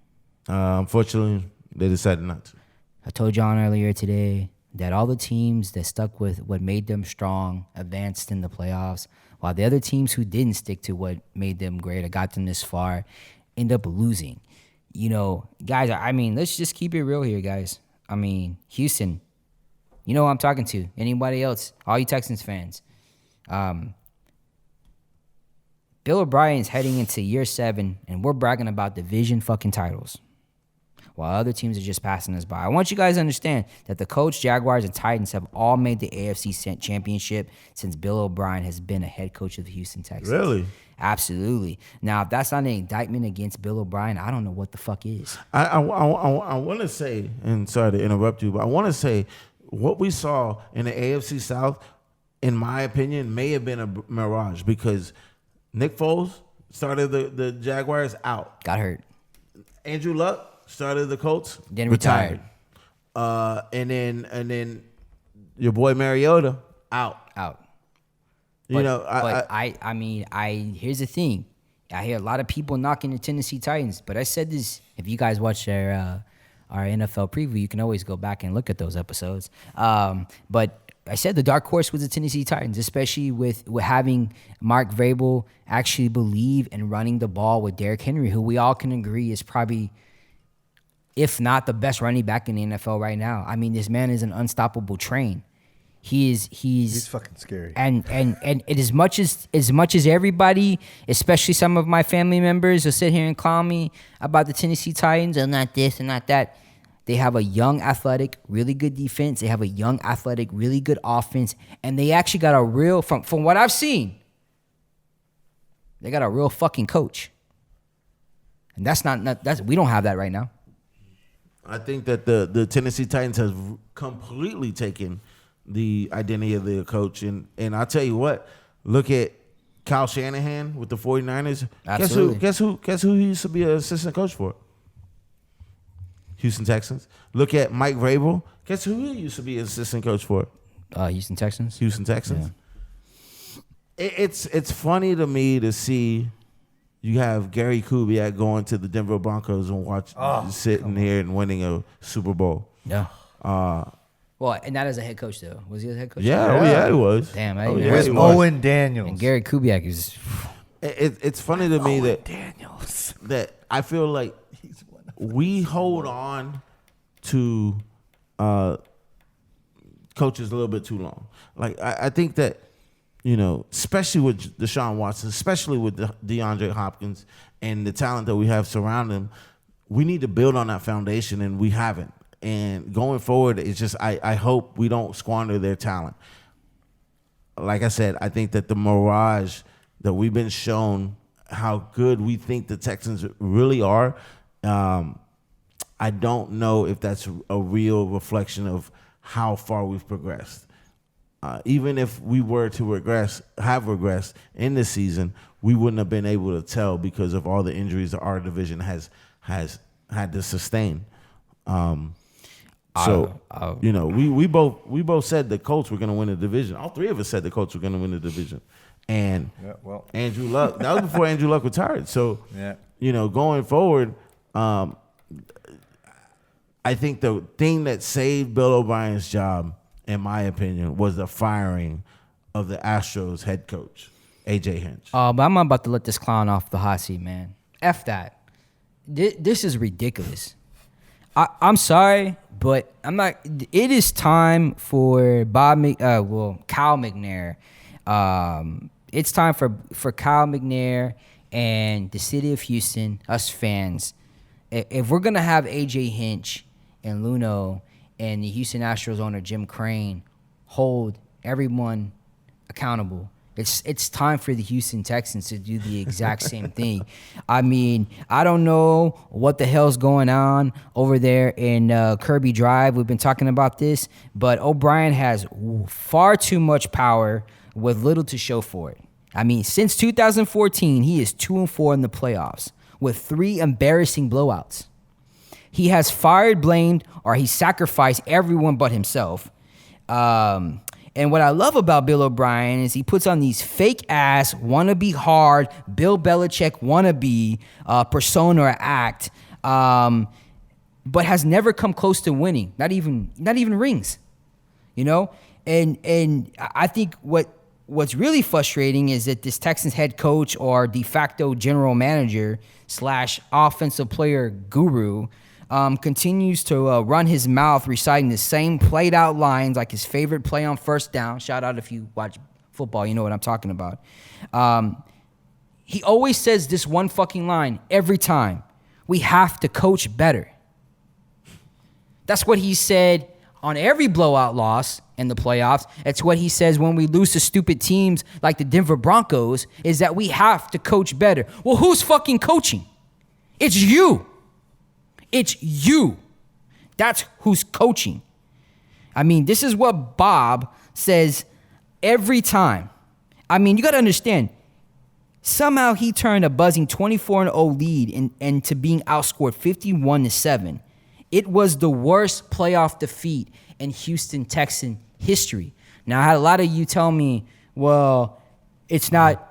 Unfortunately, they decided not to. I told John earlier today that all the teams that stuck with what made them strong advanced in the playoffs, while the other teams who didn't stick to what made them great or got them this far end up losing. Guys, let's just keep it real here, guys. Houston, you know who I'm talking to. Anybody else? All you Texans fans. Bill O'Brien's heading into year 7, and we're bragging about division fucking titles, while other teams are just passing us by. I want you guys to understand that the Colts, Jaguars, and Titans have all made the AFC championship since Bill O'Brien has been a head coach of the Houston Texans. Really? Absolutely. Now, if that's not an indictment against Bill O'Brien, I don't know what the fuck is. I want to say, and sorry to interrupt you, but I want to say what we saw in the AFC South, in my opinion, may have been a mirage because Nick Foles started the Jaguars out. Got hurt. Andrew Luck started the Colts. Then retired. And then your boy Mariota out. Here's the thing. I hear a lot of people knocking the Tennessee Titans, but I said this. If you guys watch our NFL preview, you can always go back and look at those episodes. But I said the dark horse was the Tennessee Titans, especially with having Mark Vrabel actually believe in running the ball with Derrick Henry, who we all can agree is probably, if not the best running back in the NFL right now. I mean, this man is an unstoppable train. He's fucking scary. And as much as everybody, especially some of my family members, will sit here and call me about the Tennessee Titans and not this and not that. They have a young, athletic, really good defense. They have a young, athletic, really good offense. And they actually got a real, from what I've seen, they got a real fucking coach. And we don't have that right now. I think that the Tennessee Titans has completely taken the identity of their coach. And I'll tell you what, look at Kyle Shanahan with the 49ers. Absolutely. Guess who he used to be an assistant coach for? Houston Texans. Look at Mike Vrabel. Guess who he used to be an assistant coach for? Houston Texans. Houston Texans. Yeah. It's funny to me to see you have Gary Kubiak going to the Denver Broncos and sitting here and winning a Super Bowl. Yeah. Well, and not as a head coach though. Was he a head coach? Yeah, he was. Damn, With Owen Daniels. And Gary Kubiak is. It's funny to me that Daniels. that I feel like we hold on to coaches a little bit too long. Like I think that, especially with Deshaun Watson, especially with DeAndre Hopkins and the talent that we have surrounding him, we need to build on that foundation, and we haven't. And going forward, it's just I hope we don't squander their talent. Like I said, I think that the mirage that we've been shown how good we think the Texans really are, I don't know if that's a real reflection of how far we've progressed. Even if we were to have regressed in this season, we wouldn't have been able to tell because of all the injuries that our division has had to sustain. We both said the Colts were going to win the division. All three of us said the Colts were going to win the division, and Andrew Luck. That was before Andrew Luck retired. So, going forward, I think the thing that saved Bill O'Brien's job, in my opinion, was the firing of the Astros head coach, A.J. Hinch. But I'm about to let this clown off the hot seat, man. F that. This is ridiculous. I'm sorry, but I'm not. It is time for Kyle McNair. It's time for Kyle McNair and the city of Houston, us fans. If we're gonna have A.J. Hinch and Luno and the Houston Astros owner Jim Crane hold everyone accountable, it's time for the Houston Texans to do the exact same thing. I mean, I don't know what the hell's going on over there in Kirby Drive. We've been talking about this, but O'Brien has far too much power with little to show for it. I mean, since 2014, he is 2-4 in the playoffs with 3 embarrassing blowouts. He has fired, blamed, or he sacrificed everyone but himself. And what I love about Bill O'Brien is he puts on these fake-ass, wannabe hard, Bill Belichick wannabe persona or act, but has never come close to winning, not even rings, And I think what's really frustrating is that this Texans head coach or de facto general manager / offensive player guru continues to run his mouth reciting the same played out lines, like his favorite play on first down. Shout out if you watch football, you know what I'm talking about. He always says this one fucking line every time. We have to coach better. That's what he said on every blowout loss in the playoffs. It's what he says when we lose to stupid teams like the Denver Broncos, is that we have to coach better. Well, who's fucking coaching? It's you. It's you. That's who's coaching. I mean, this is what Bob says every time. I mean, you got to understand, somehow he turned a buzzing 24-0 lead into being outscored 51-7. It was the worst playoff defeat in Houston Texan history. Now, I had a lot of you tell me, well, it's not.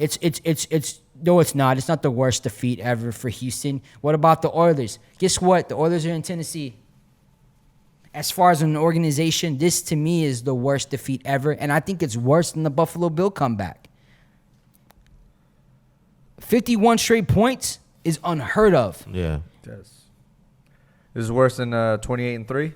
No, it's not. It's not the worst defeat ever for Houston. What about the Oilers? Guess what? The Oilers are in Tennessee. as far as an organization, this to me is the worst defeat ever. And I think it's worse than the Buffalo Bill comeback. 51 straight points is unheard of. Yeah. Yes. This is worse than 28-3.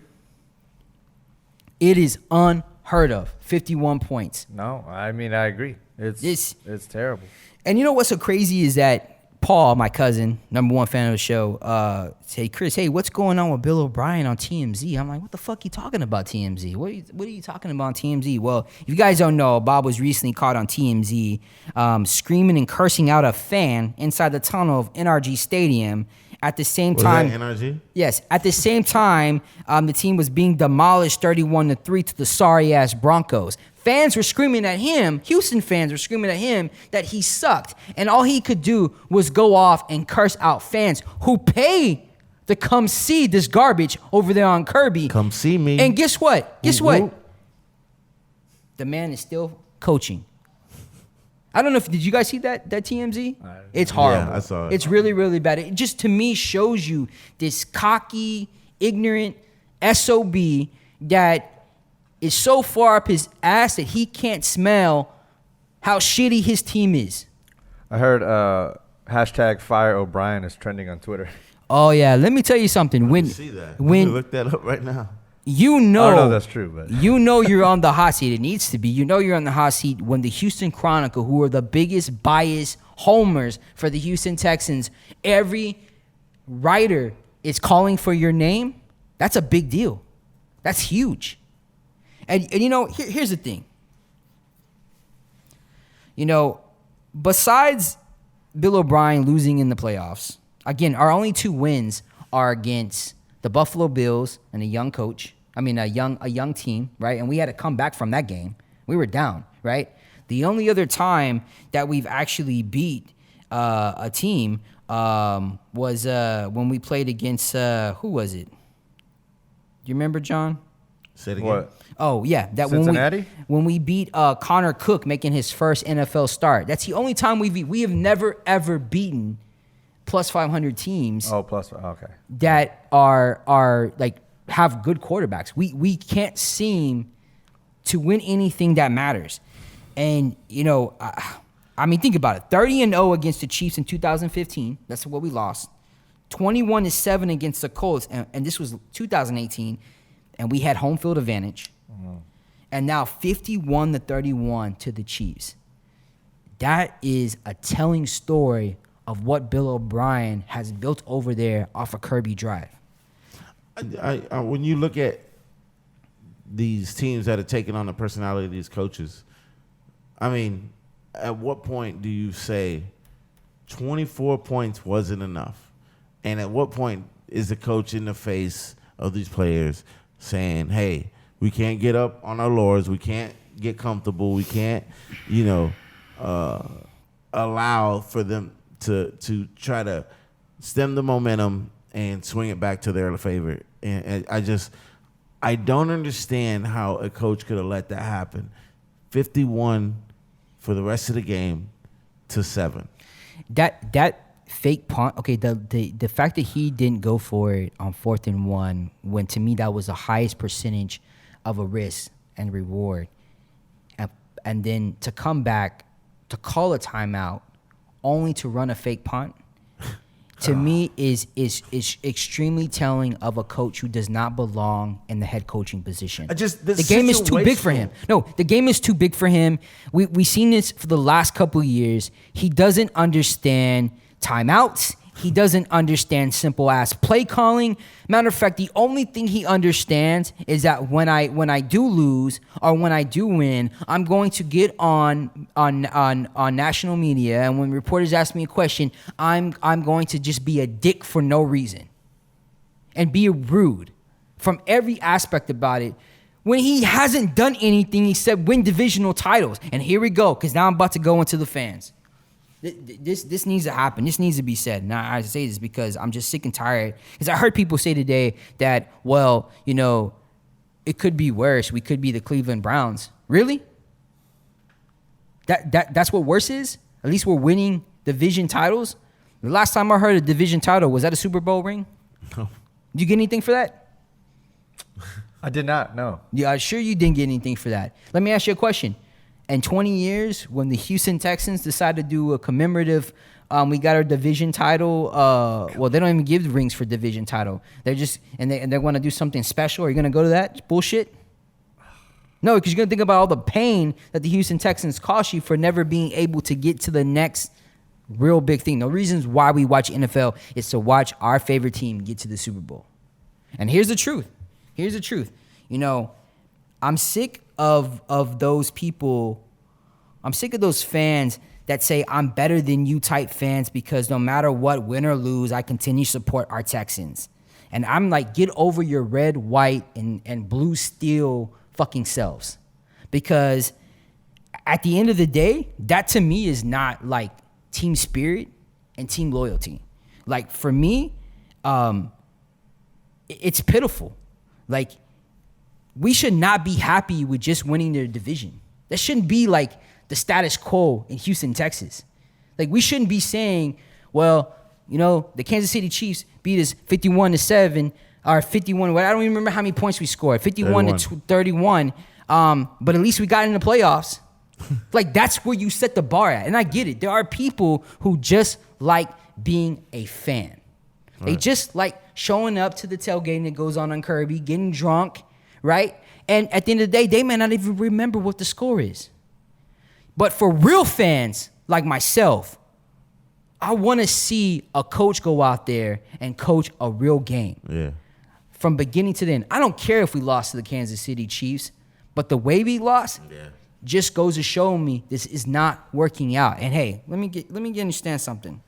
It is unheard of. 51 points. No, I mean I agree. It's terrible. And you know what's so crazy is that Paul, my cousin, number one fan of the show, said, Chris, hey, what's going on with Bill O'Brien on TMZ? I'm like, what the fuck you talking about, TMZ? What are you talking about on TMZ? Well, if you guys don't know, Bob was recently caught on TMZ screaming and cursing out a fan inside the tunnel of NRG Stadium. At the same time, NRG? Yes. At the same time, the team was being demolished 31-3 to the sorry-ass Broncos. Fans were screaming at him, Houston fans were screaming at him that he sucked. And all he could do was go off and curse out fans who pay to come see this garbage over there on Kirby. Come see me. And guess what? Guess Whoop, what? whoop. The man is still coaching. I don't know if, did you guys see that TMZ? It's horrible. Yeah, I saw it. It's really, really bad. It just, to me, shows you this cocky, ignorant SOB that is so far up his ass that he can't smell how shitty his team is. I heard hashtag Fire O'Brien is trending on Twitter. Oh, yeah. Let me tell you something. When, See that? when Look that up right now. you know, I don't know if that's true, but you know you're on the hot seat. It needs to be. You know you're on the hot seat when the Houston Chronicle, who are the biggest bias homers for the Houston Texans, every writer is calling for your name. That's a big deal. That's huge. And you know, here's the thing. You know, besides Bill O'Brien losing in the playoffs, again, our only two wins are against the Buffalo Bills and a young coach. I mean, a young team, right? And we had to come back from that game. We were down, right? The only other time that we've actually beat a team was when we played against who was it? Do you remember, John? Say it again. what? Oh, yeah. That Cincinnati? when we beat Connor Cook making his first NFL start. That's the only time we have never, ever beaten plus 500 teams Oh, plus okay. that are like have good quarterbacks. We can't seem to win anything that matters. And, you know, I mean, think about it. 30-0 against the Chiefs in 2015. That's what we lost. 21-7 against the Colts. And this was 2018. And we had home field advantage. And now 51-31 to the Chiefs. That is a telling story of what Bill O'Brien has built over there off of Kirby Drive. I when you look at these teams that are taking on the personality of these coaches, I mean, at what point do you say 24 points wasn't enough? And at what point is the coach in the face of these players saying, hey, we can't get up on our laurels, we can't get comfortable, we can't, you know, allow for them to try to stem the momentum and swing it back to their favor. And I don't understand how a coach could have let that happen. 51 for the rest of the game to 7. That fake punt, okay, the fact that he didn't go for it on 4th and 1, when to me that was the highest percentage of a risk and reward. And then to come back, to call a timeout, only to run a fake punt, to me is extremely telling of a coach who does not belong in the head coaching position. The game is too big for him. No, the game is too big for him. We've seen this for the last couple of years. He doesn't understand timeouts. He doesn't understand simple ass play calling. Matter of fact, the only thing he understands is that when I do lose or when I do win, I'm going to get on national media, and when reporters ask me a question, I'm going to just be a dick for no reason and be rude from every aspect about it. When he hasn't done anything except win divisional titles. And here we go, because now I'm about to go into the fans. This needs to happen. This needs to be said. Now, I say this because I'm just sick and tired. Because I heard people say today that, well, you know, it could be worse. We could be the Cleveland Browns. Really? That's what worse is? At least we're winning division titles? The last time I heard a division title, was that a Super Bowl ring? No. Did you get anything for that? I did not. No. Yeah, sure you didn't get anything for that. Let me ask you a question. In 20 years, when the Houston Texans decide to do a commemorative, we got our division title. Well, they don't even give rings for division title. They're just and they want to do something special. Are you gonna go to that bullshit? No, because you're gonna think about all the pain that the Houston Texans cost you for never being able to get to the next real big thing. The reasons why we watch NFL is to watch our favorite team get to the Super Bowl. And here's the truth. Here's the truth. You know, I'm sick of those people. I'm sick of those fans that say I'm better than you type fans because no matter what, win or lose, I continue to support our Texans. And I'm like, get over your red, white, and blue steel fucking selves. Because at the end of the day, that to me is not like team spirit and team loyalty. Like for me, it's pitiful. Like, we should not be happy with just winning their division. That shouldn't be like the status quo in Houston, Texas. Like, we shouldn't be saying, well, you know, the Kansas City Chiefs beat us 51-7 or 51. I don't even remember how many points we scored. 51-31. But at least we got in the playoffs. Like, that's where you set the bar at. And I get it. There are people who just like being a fan. They just like showing up to the tailgating that goes on Kirby, getting drunk, right? And at the end of the day, they may not even remember what the score is. But for real fans like myself, I want to see a coach go out there and coach a real game. Yeah. From beginning to end. I don't care if we lost to the Kansas City Chiefs, but the way we lost just goes to show me this is not working out. And hey, let me understand something.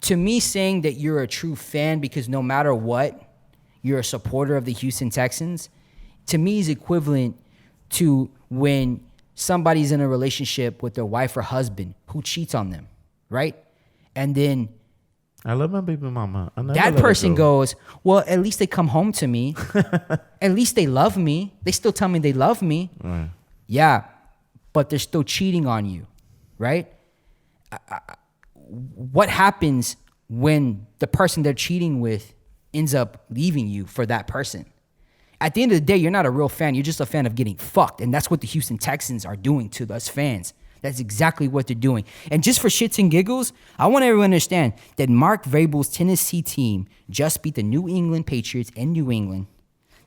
To me, saying that you're a true fan because no matter what, you're a supporter of the Houston Texans, to me is equivalent to when somebody's in a relationship with their wife or husband who cheats on them, right? And then I love my baby mama. that person goes, well, at least they come home to me. At least they love me. They still tell me they love me. Right. Yeah, but they're still cheating on you, right? What happens when the person they're cheating with ends up leaving you for that person? At the end of the day, you're not a real fan. You're just a fan of getting fucked. And that's what the Houston Texans are doing to us fans. That's exactly what they're doing. And just for shits and giggles, I want everyone to understand that Mark Vrabel's Tennessee team just beat the New England Patriots in New England,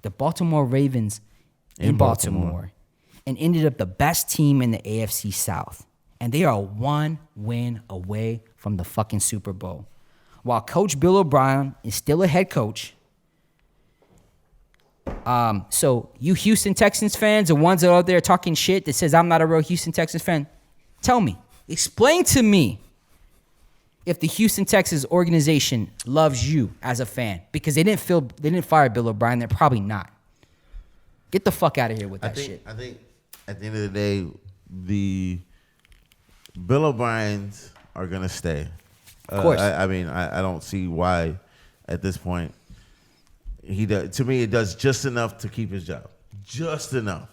the Baltimore Ravens in Baltimore, and ended up the best team in the AFC South. And they are one win away from the fucking Super Bowl. While Coach Bill O'Brien is still a head coach. So you Houston Texans fans, the ones that are out there talking shit that says I'm not a real Houston Texans fan, tell me, explain to me if the Houston Texans organization loves you as a fan. Because they didn't fire Bill O'Brien, they're probably not. Get the fuck out of here with that shit. I think at the end of the day, the Bill O'Briens are gonna stay. Of course. I mean, I don't see why at this point he does. To me, it does just enough to keep his job. Just enough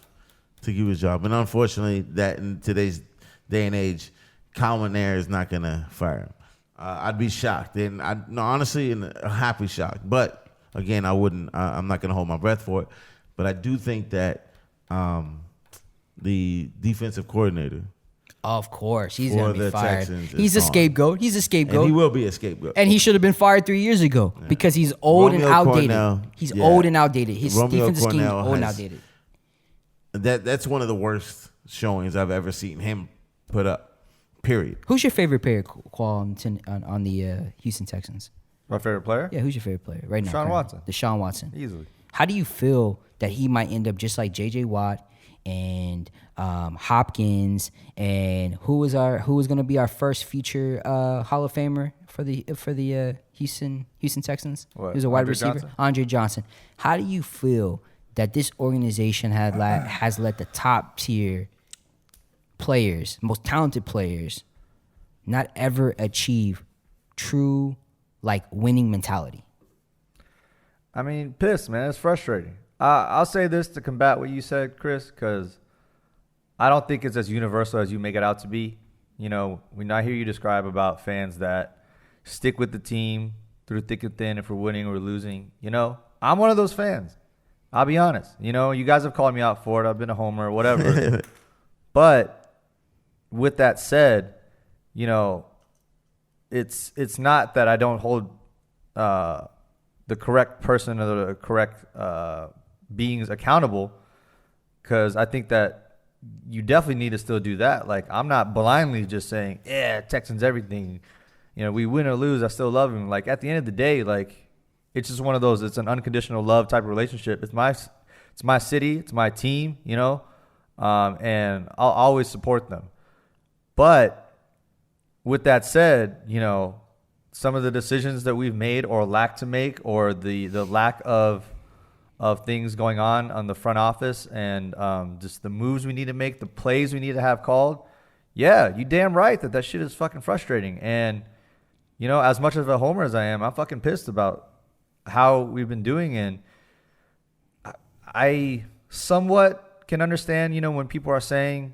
to keep his job. And unfortunately, that in today's day and age, Kyle McNair is not gonna fire him. I'd be shocked, and honestly, a happy shock. But again, I wouldn't. I'm not gonna hold my breath for it. But I do think that the defensive coordinator. Of course, he's going to be fired. Texans he's a scapegoat. He's a scapegoat. And he will be a scapegoat. And he should have been fired 3 years ago because he's old and outdated. He's old and outdated. His defensive scheme is old and outdated. That's one of the worst showings I've ever seen him put up, period. Who's your favorite player, Khoa, on the Houston Texans? My favorite player? Yeah, who's your favorite player right now? Deshaun Watson. Deshaun Watson. Easily. How do you feel that he might end up just like J.J. Watt and Hopkins, and who was going to be our first future Hall of Famer for the Houston Texans? What, He was a wide Andre receiver, Johnson? Andre Johnson. How do you feel that this organization has let the top tier players, most talented players, not ever achieve true like winning mentality? I mean, pissed, man. It's frustrating. I'll say this to combat what you said, Chris, because I don't think it's as universal as you make it out to be. You know, when I hear you describe about fans that stick with the team through thick and thin if we're winning or losing, you know, I'm one of those fans. I'll be honest. You know, you guys have called me out for it. I've been a homer, whatever. But with that said, you know, it's not that I don't hold the correct person or the correct beings accountable, because I think that you definitely need to still do that. Like, I'm not blindly just saying, yeah, Texans everything. You know, we win or lose, I still love him. Like, at the end of the day, like, it's just one of those, it's an unconditional love type of relationship. It's my city, it's my team, you know, and I'll always support them. But with that said, you know, some of the decisions that we've made or lack to make, or the lack of things going on the front office, and just the moves we need to make, the plays we need to have called. Yeah, you damn right that shit is fucking frustrating. And, you know, as much of a homer as I am, I'm fucking pissed about how we've been doing. And I somewhat can understand, you know, when people are saying,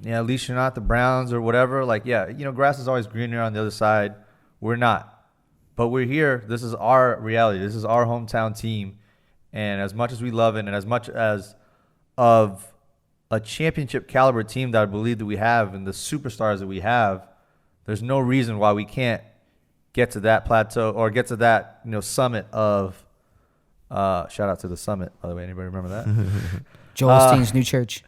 yeah, at least you're not the Browns or whatever. Like, yeah, you know, grass is always greener on the other side. We're not. But we're here. This is our reality. This is our hometown team. And as much as we love it, and as much as of a championship caliber team that I believe that we have, and the superstars that we have, there's no reason why we can't get to that plateau or get to that, you know, summit of shout out to the summit, by the way. Anybody remember that? Joel Osteen's new church,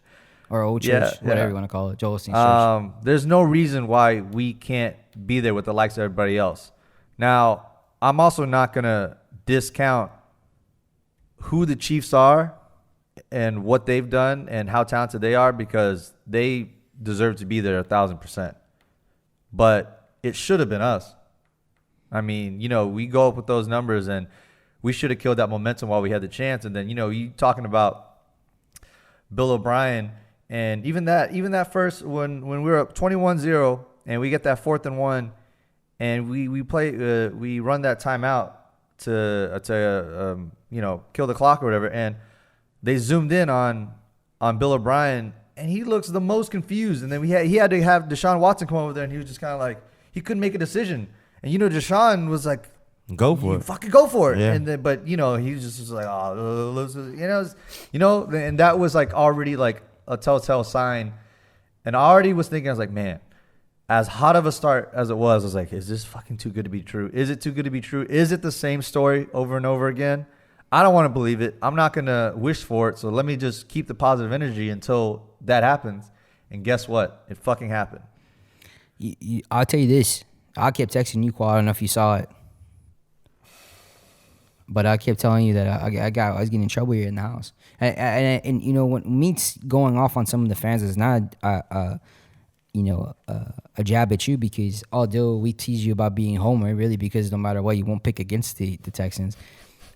or old church, whatever you want to call it. Joel Osteen's church. There's no reason why we can't be there with the likes of everybody else. Now, I'm also not gonna discount who the Chiefs are and what they've done and how talented they are, because they deserve to be there 1,000%. But it should have been us. I mean, you know, we go up with those numbers, and we should have killed that momentum while we had the chance. And then, you know, you talking about Bill O'Brien, and even that first, when we were up 21-0 and we get that 4th and 1, and we run that timeout to you know, kill the clock or whatever, and they zoomed in on Bill O'Brien, and he looks the most confused. And then he had to have Deshaun Watson come over there, and he was just kind of like, he couldn't make a decision. And, you know, Deshaun was like, go for it. Fucking go for it. Yeah. And then, but, you know, he just was like, you know, and that was like already like a telltale sign. And I already was thinking, I was like, man, as hot of a start as it was, I was like, is this fucking too good to be true? Is it too good to be true? Is it the same story over and over again? I don't want to believe it. I'm not going to wish for it. So let me just keep the positive energy until that happens. And guess what? It fucking happened. I'll tell you this. I kept texting you, Khoa. I don't know if you saw it. But I kept telling you that I was getting in trouble here in the house. And you know, when me going off on some of the fans is not you know, a jab at you, because although we tease you about being homer, really, because no matter what, you won't pick against the Texans.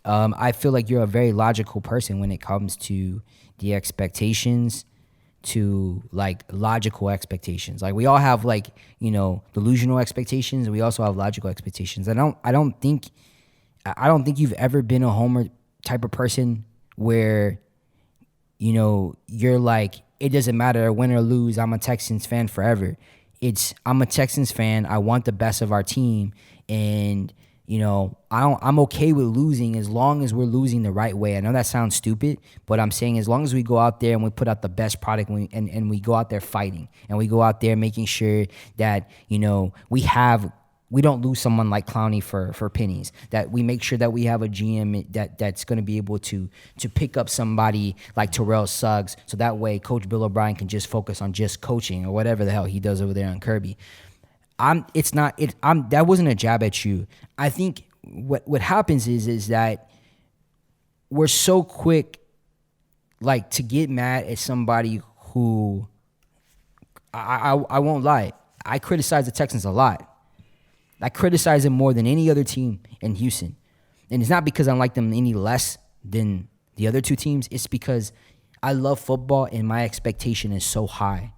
I feel like you're a very logical person when it comes to the expectations, to like logical expectations. Like, we all have, like, you know, delusional expectations, and we also have logical expectations. I don't think you've ever been a homer type of person where, you know, you're like, it doesn't matter win or lose, I'm a Texans fan forever. I'm a Texans fan. I want the best of our team, and, you know, I'm okay with losing as long as we're losing the right way. I know that sounds stupid, but I'm saying as long as we go out there and we put out the best product, and we go out there fighting, and we go out there making sure that, you know, we don't lose someone like Clowney for pennies, that we make sure that we have a GM that's going to be able to pick up somebody like Terrell Suggs, so that way Coach Bill O'Brien can just focus on just coaching or whatever the hell he does over there on Kirby. That wasn't a jab at you. I think what happens is that we're so quick, like, to get mad at somebody who, I won't lie, I criticize the Texans a lot. I criticize them more than any other team in Houston. And it's not because I like them any less than the other two teams. It's because I love football and my expectation is so high.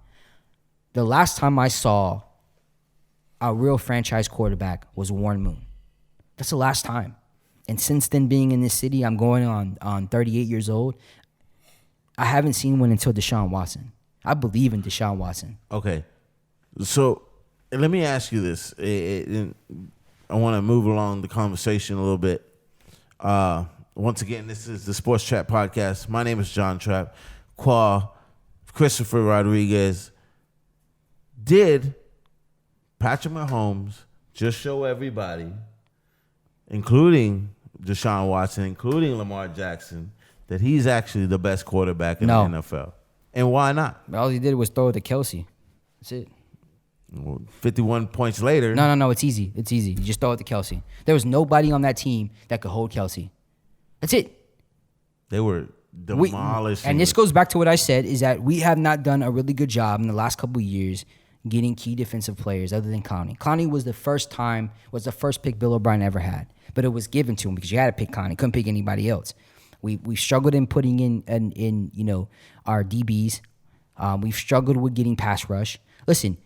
The last time I saw a real franchise quarterback was Warren Moon. That's the last time. And since then, being in this city, I'm going on 38 years old. I haven't seen one until Deshaun Watson. I believe in Deshaun Watson. Okay. So let me ask you this. I want to move along the conversation a little bit. Once again, this is the Sports Trapp Podcast. My name is John Trapp. Khoa, Christopher Rodriguez. Did Patrick Mahomes just show everybody, including Deshaun Watson, including Lamar Jackson, that he's actually the best quarterback in the NFL? And why not? All he did was throw it to Kelsey. That's it. 51 points later. No. It's easy. It's easy. You just throw it to Kelsey. There was nobody on that team that could hold Kelsey. That's it. They were demolishing. And this goes back to what I said, is that we have not done a really good job in the last couple of years getting key defensive players other than Clowney. Clowney was the first pick Bill O'Brien ever had. But it was given to him because you had to pick Clowney. Couldn't pick anybody else. We struggled in putting in our DBs. We've struggled with getting pass rush. Listen,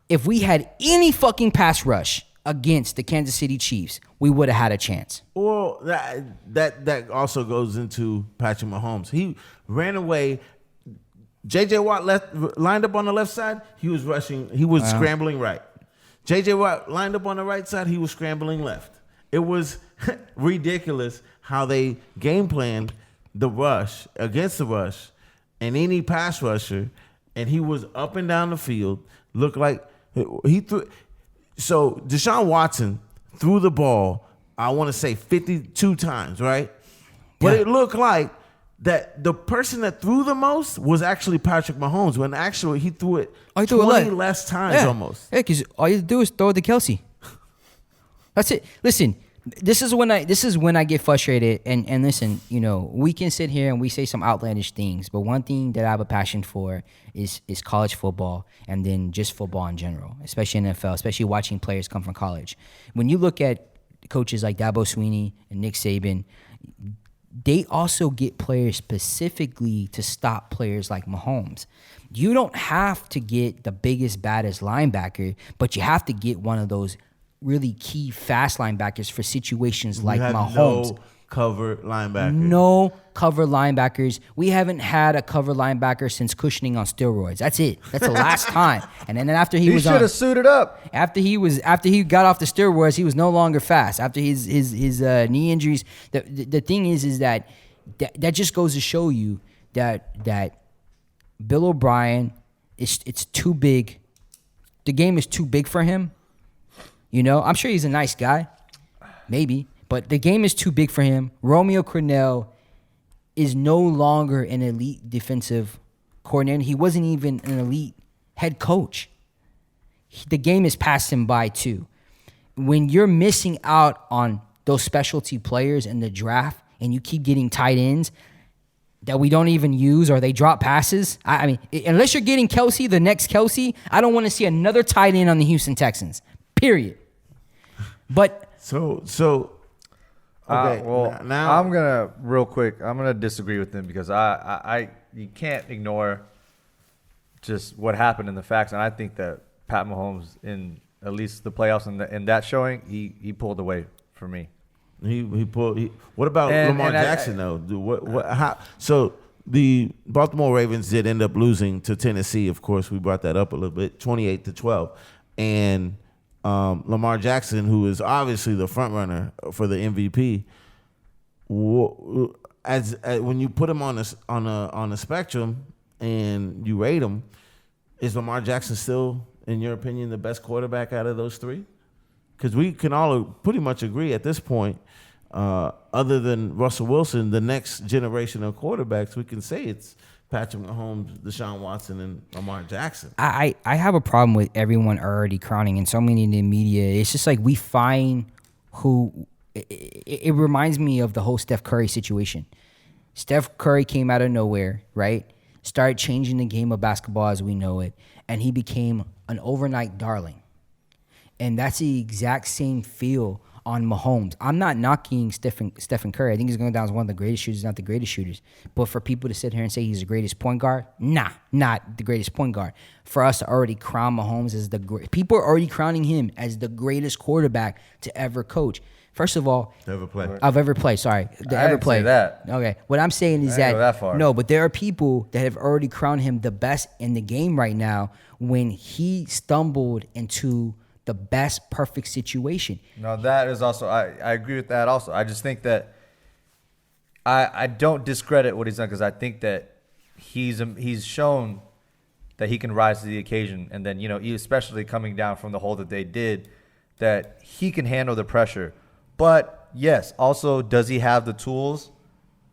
if we had any fucking pass rush against the Kansas City Chiefs, we would have had a chance. Well, that also goes into Patrick Mahomes. He ran away. J.J. Watt lined up on the left side. He was rushing. He was scrambling right. J.J. Watt lined up on the right side. He was scrambling left. It was ridiculous how they game planned the rush against the rush and any pass rusher, and he was up and down the field. Looked like he threw. So Deshaun Watson threw the ball, I want to say 52 times, right? But it looked like that the person that threw the most was actually Patrick Mahomes, when actually he threw it 20 less times almost. Yeah, because all you do is throw it to Kelsey. That's it. Listen, this is when I get frustrated. And listen, we can sit here and we say some outlandish things, but one thing that I have a passion for is college football, and then just football in general, especially NFL, especially watching players come from college. When you look at coaches like Dabo Swinney and Nick Saban, they also get players specifically to stop players like Mahomes. You don't have to get the biggest, baddest linebacker, but you have to get one of those really key fast linebackers for situations like Mahomes. No cover linebacker. No cover linebackers. We haven't had a cover linebacker since Cushioning on steroids. That's it. That's the last time. And then after he should have suited up. After he got off the steroids, he was no longer fast. After his knee injuries, the thing is that just goes to show you that Bill O'Brien it's too big. The game is too big for him. I'm sure he's a nice guy, maybe, but the game is too big for him. Romeo Crennel is no longer an elite defensive coordinator. He wasn't even an elite head coach. The game has passed him by too. When you're missing out on those specialty players in the draft and you keep getting tight ends that we don't even use, or they drop passes, I mean, unless you're getting Kelsey, the next Kelsey, I don't want to see another tight end on the Houston Texans. Period. But so okay. Now I'm gonna disagree with them, because you can't ignore just what happened in the facts, and I think that Pat Mahomes, in at least the playoffs and that showing, he pulled away for me. He pulled. What about Lamar Jackson though? How? So the Baltimore Ravens did end up losing to Tennessee. Of course, we brought that up a little bit, 28-12, and Lamar Jackson, who is obviously the front runner for the MVP, when you put him on a spectrum and you rate him, is Lamar Jackson still, in your opinion, the best quarterback out of those three? Because we can all pretty much agree at this point, other than Russell Wilson, the next generation of quarterbacks, we can say it's Patrick Mahomes, Deshaun Watson, and Lamar Jackson. I have a problem with everyone already crowning, and so many in the media. It's just like we find who. It reminds me of the whole Steph Curry situation. Steph Curry came out of nowhere, right? Started changing the game of basketball as we know it, and he became an overnight darling. And that's the exact same feel on Mahomes. I'm not knocking Stephen Curry. I think he's going down as one of the greatest shooters, not the greatest shooters. But for people to sit here and say he's the greatest point guard, not the greatest point guard. For us to already crown Mahomes as people are already crowning him as the greatest quarterback to ever coach. First of all, I've ever played. Sorry, ever played. Say that. Okay, what I'm saying is that no, but there are people that have already crowned him the best in the game right now when he stumbled into the best perfect situation. No, that is also, I agree with that also. I just think that I don't discredit what he's done because I think that he's shown that he can rise to the occasion, and then especially coming down from the hole that they did, that he can handle the pressure. But yes, also does he have the tools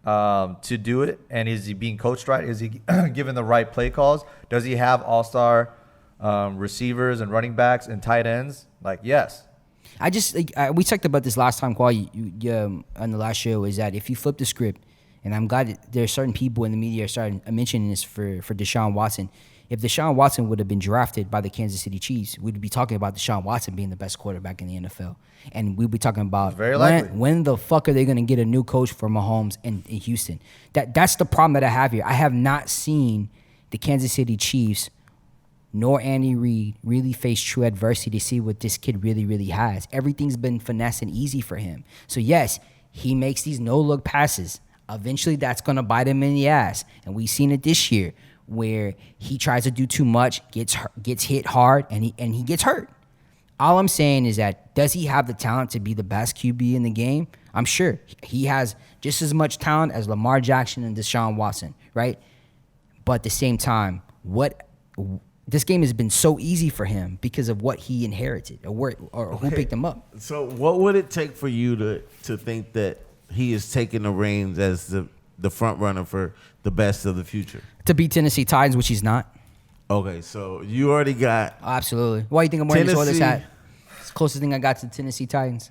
to do it? And is he being coached right? Is he given the right play calls? Does he have all-star receivers and running backs and tight ends? Like, yes. We talked about this last time, Khoa, on the last show, is that if you flip the script, and I'm glad that there are certain people in the media starting mentioning this for Deshaun Watson. If Deshaun Watson would have been drafted by the Kansas City Chiefs, we'd be talking about Deshaun Watson being the best quarterback in the NFL. And we'd be talking about when the fuck are they going to get a new coach for Mahomes in Houston? That's the problem that I have here. I have not seen the Kansas City Chiefs nor Andy Reid really face true adversity to see what this kid really, really has. Everything's been finesse and easy for him. So, yes, he makes these no-look passes. Eventually, that's going to bite him in the ass. And we've seen it this year where he tries to do too much, gets hit hard, and he gets hurt. All I'm saying is that does he have the talent to be the best QB in the game? I'm sure. He has just as much talent as Lamar Jackson and Deshaun Watson, right? But at the same time, this game has been so easy for him because of what he inherited or who picked him up. So what would it take for you to think that he is taking the reins as the front runner for the best of the future? To beat Tennessee Titans, which he's not. Okay, so you already got... Absolutely. Why do you think I'm wearing this Oilers hat? It's the closest thing I got to Tennessee Titans.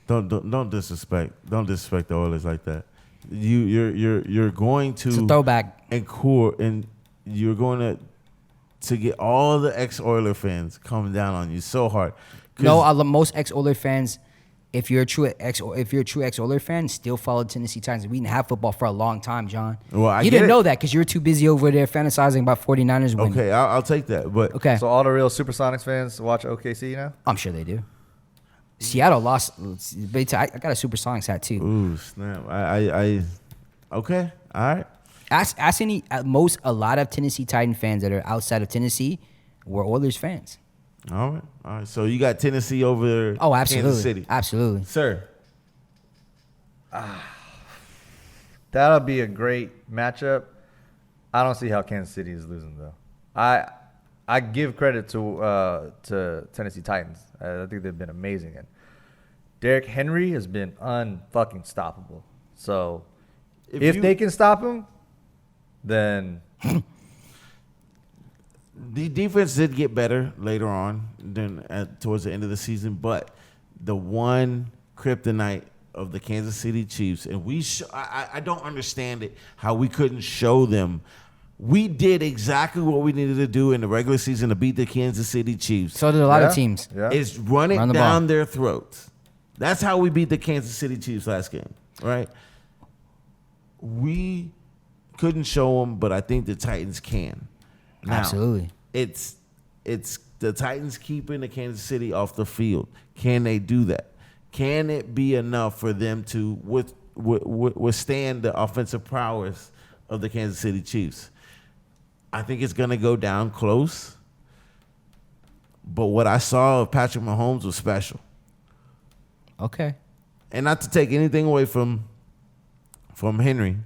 Don't disrespect the Oilers like that. You're going to... It's a throwback. And you're going to get all the ex-Oiler fans coming down on you so hard. No, most ex-Oiler fans, if you're a true ex-Oiler fan, still follow Tennessee Titans. We didn't have football for a long time, John. Well, you didn't know that because you were too busy over there fantasizing about 49ers winning. Okay, I'll take that. But okay. So all the real Supersonics fans watch OKC now? I'm sure they do. Seattle lost. I got a Supersonics hat too. Ooh, snap. Okay, all right. Ask a lot of Tennessee Titan fans that are outside of Tennessee were Oilers fans. All right. So you got Tennessee over absolutely. Kansas City. Absolutely. Sir. That'll be a great matchup. I don't see how Kansas City is losing, though. I give credit to Tennessee Titans. I think they've been amazing. And Derrick Henry has been unfucking stoppable. So if they can stop him, then... The defense did get better later on towards the end of the season, but the one kryptonite of the Kansas City Chiefs, and I don't understand it, how we couldn't show them. We did exactly what we needed to do in the regular season to beat the Kansas City Chiefs. So did a lot of teams. Yeah. Is run it down their throats. That's how we beat the Kansas City Chiefs last game, right? We couldn't show them, but I think the Titans can. Now, absolutely. It's the Titans keeping the Kansas City off the field. Can they do that? Can it be enough for them to withstand the offensive prowess of the Kansas City Chiefs? I think it's going to go down close. But what I saw of Patrick Mahomes was special. Okay. And not to take anything away from Henry,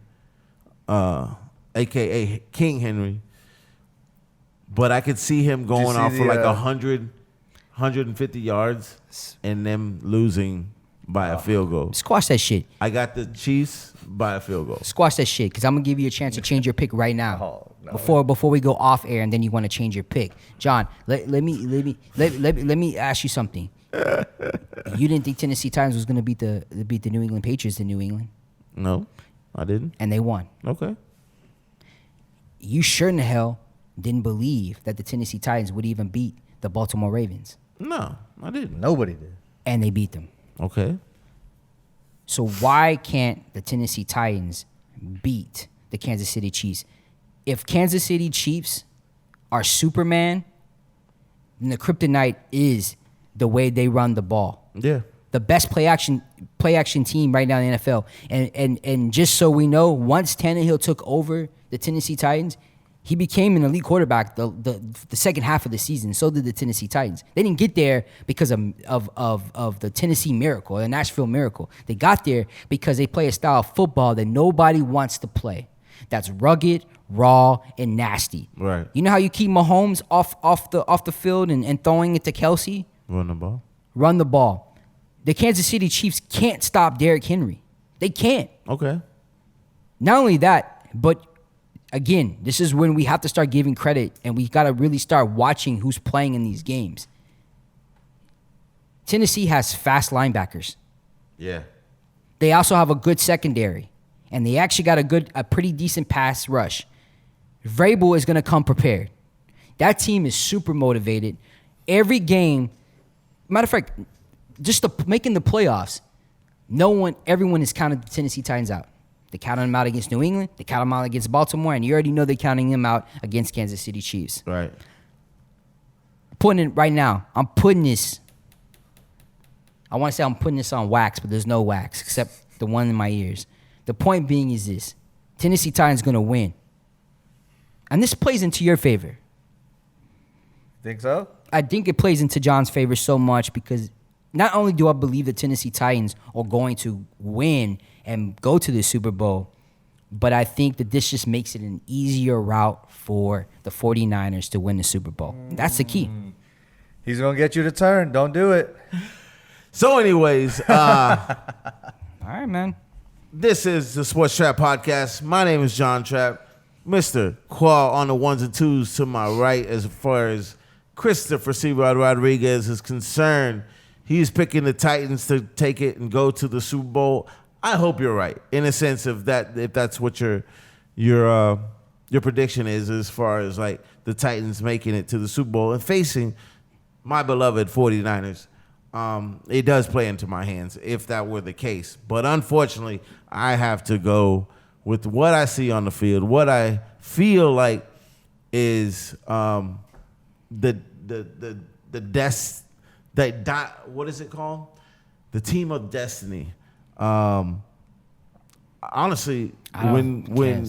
a.k.a. King Henry, but I could see him going off for like 100, 150 yards and them losing by a field goal. Squash that shit. I got the Chiefs by a field goal. Squash that shit, because I'm going to give you a chance to change your pick right now. No. Before we go off air and then you want to change your pick. John, let me ask you something. You didn't think Tennessee Titans was going to beat the New England Patriots in New England? No, I didn't. And they won. Okay. You sure in the hell didn't believe that the Tennessee Titans would even beat the Baltimore Ravens. No, I didn't. Nobody did. And they beat them. Okay. So why can't the Tennessee Titans beat the Kansas City Chiefs? If Kansas City Chiefs are Superman, then the kryptonite is the way they run the ball. Yeah. The best play action team right now in the NFL. And just so we know, once Tannehill took over the Tennessee Titans, He became an elite quarterback the second half of the season. So did the Tennessee Titans. They didn't get there because of the Tennessee Miracle, the Nashville Miracle. They got there because they play a style of football that nobody wants to play. That's rugged, raw, and nasty. Right. You know how you keep Mahomes off the field and throwing it to Kelsey? Run the ball. Run the ball. The Kansas City Chiefs can't stop Derrick Henry. They can't. Okay. Not only that, but again, this is when we have to start giving credit and we got to really start watching who's playing in these games. Tennessee has fast linebackers. Yeah. They also have a good secondary. And they actually got a pretty decent pass rush. Vrabel is going to come prepared. That team is super motivated. Every game, matter of fact, just making the playoffs, everyone has counted the Tennessee Titans out. They counted them out against New England. They counted them out against Baltimore. And you already know they're counting them out against Kansas City Chiefs. Right. Putting it right now. I'm putting this. I want to say I'm putting this on wax, but there's no wax except the one in my ears. The point being is this. Tennessee Titans going to win. And this plays into your favor. Think so? I think it plays into John's favor so much because not only do I believe the Tennessee Titans are going to win and go to the Super Bowl, but I think that this just makes it an easier route for the 49ers to win the Super Bowl. That's the key. He's going to get you to turn. Don't do it. So anyways, All right, man. this is the Sports Trap Podcast. My name is John Trapp. Mr. Khoa on the ones and twos to my right as far as Christopher C-Rod Rodriguez is concerned. He's picking the Titans to take it and go to the Super Bowl. I hope you're right in a sense of that, if that's what your prediction is as far as like the Titans making it to the Super Bowl and facing my beloved 49ers. It does play into my hands if that were the case. But unfortunately, I have to go with what I see on the field, what I feel like is what is it called? The team of destiny. Honestly, when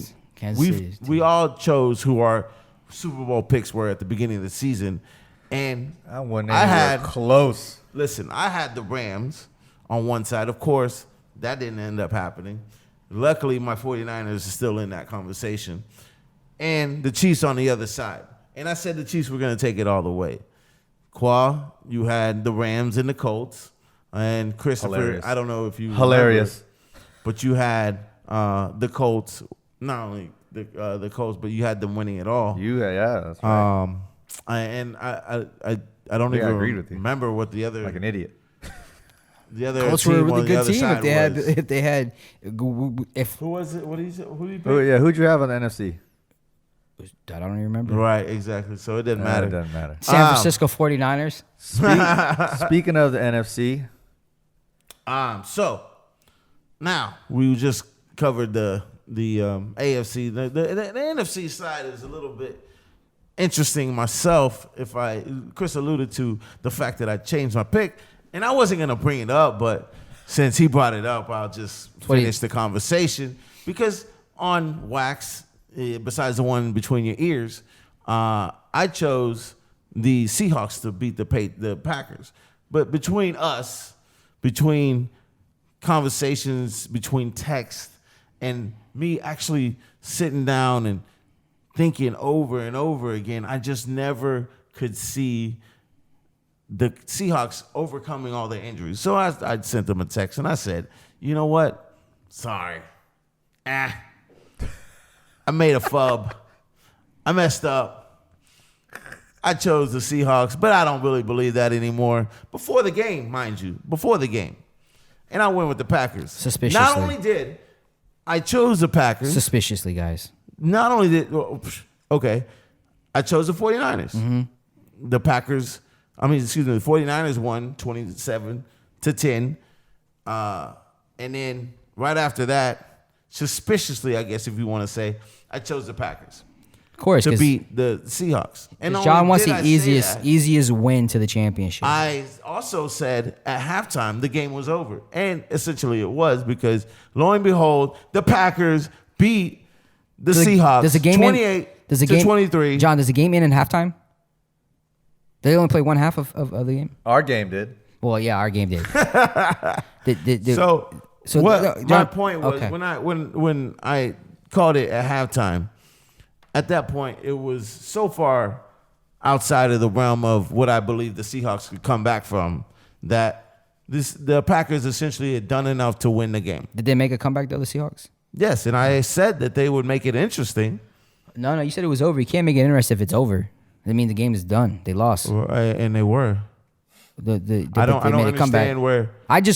we all chose who our Super Bowl picks were at the beginning of the season, and I had close. Listen, I had the Rams on one side. Of course, that didn't end up happening. Luckily, my 49ers are still in that conversation. And the Chiefs on the other side. And I said the Chiefs were going to take it all the way. Khoa, you had the Rams and the Colts. And Christopher, Hilarious. I don't know if you Hilarious. remember, but you had the Colts, not only the Colts, but you had them winning it all. Yeah, that's right. I don't I even agreed with you. remember what the other Like an idiot. the other Colts team were a on really the good other team side was. if they had Who was it? What did he pick? Oh, yeah, who'd you have on the NFC? I don't even remember. Right, exactly. So it didn't matter. It doesn't matter. San Francisco 49ers. Speaking of the NFC, So now we just covered the AFC. The NFC side is a little bit interesting myself. Chris alluded to the fact that I changed my pick, and I wasn't gonna bring it up, but since he brought it up, I'll just finish the conversation because on wax, besides the one between your ears, I chose the Seahawks to beat the Packers. But between us, between conversations, between text, and me actually sitting down and thinking over and over again, I just never could see the Seahawks overcoming all their injuries. So I sent them a text and I said, you know what? Sorry. I made a fub. I messed up. I chose the Seahawks, but I don't really believe that anymore. Before the game, mind you. Before the game. And I went with the Packers. Suspiciously. Not only did I chose the Packers. Suspiciously, guys. Not only did, I chose the 49ers. Mm-hmm. The 49ers won 27-10. And then right after that, suspiciously, I guess if you want to say, I chose the Packers. Of course. To beat the Seahawks. And John wants the I say easiest win to the championship. I also said at halftime the game was over. And essentially it was because lo and behold, the Packers beat the Seahawks does the game 28 Does the to game 23. John, does the game end in halftime? They only play one half of the game? Our game did. Well, yeah, our game did. So what John, my point was okay. when I called it at halftime, at that point it was so far outside of the realm of what I believe the Seahawks could come back from that the Packers essentially had done enough to win the game. Did they make a comeback though, the Seahawks? Yes, and I said that they would make it interesting. No, you said it was over. You can't make it interesting if it's over. I mean, the game is done. They lost. And they were. They I don't made a comeback. understand where.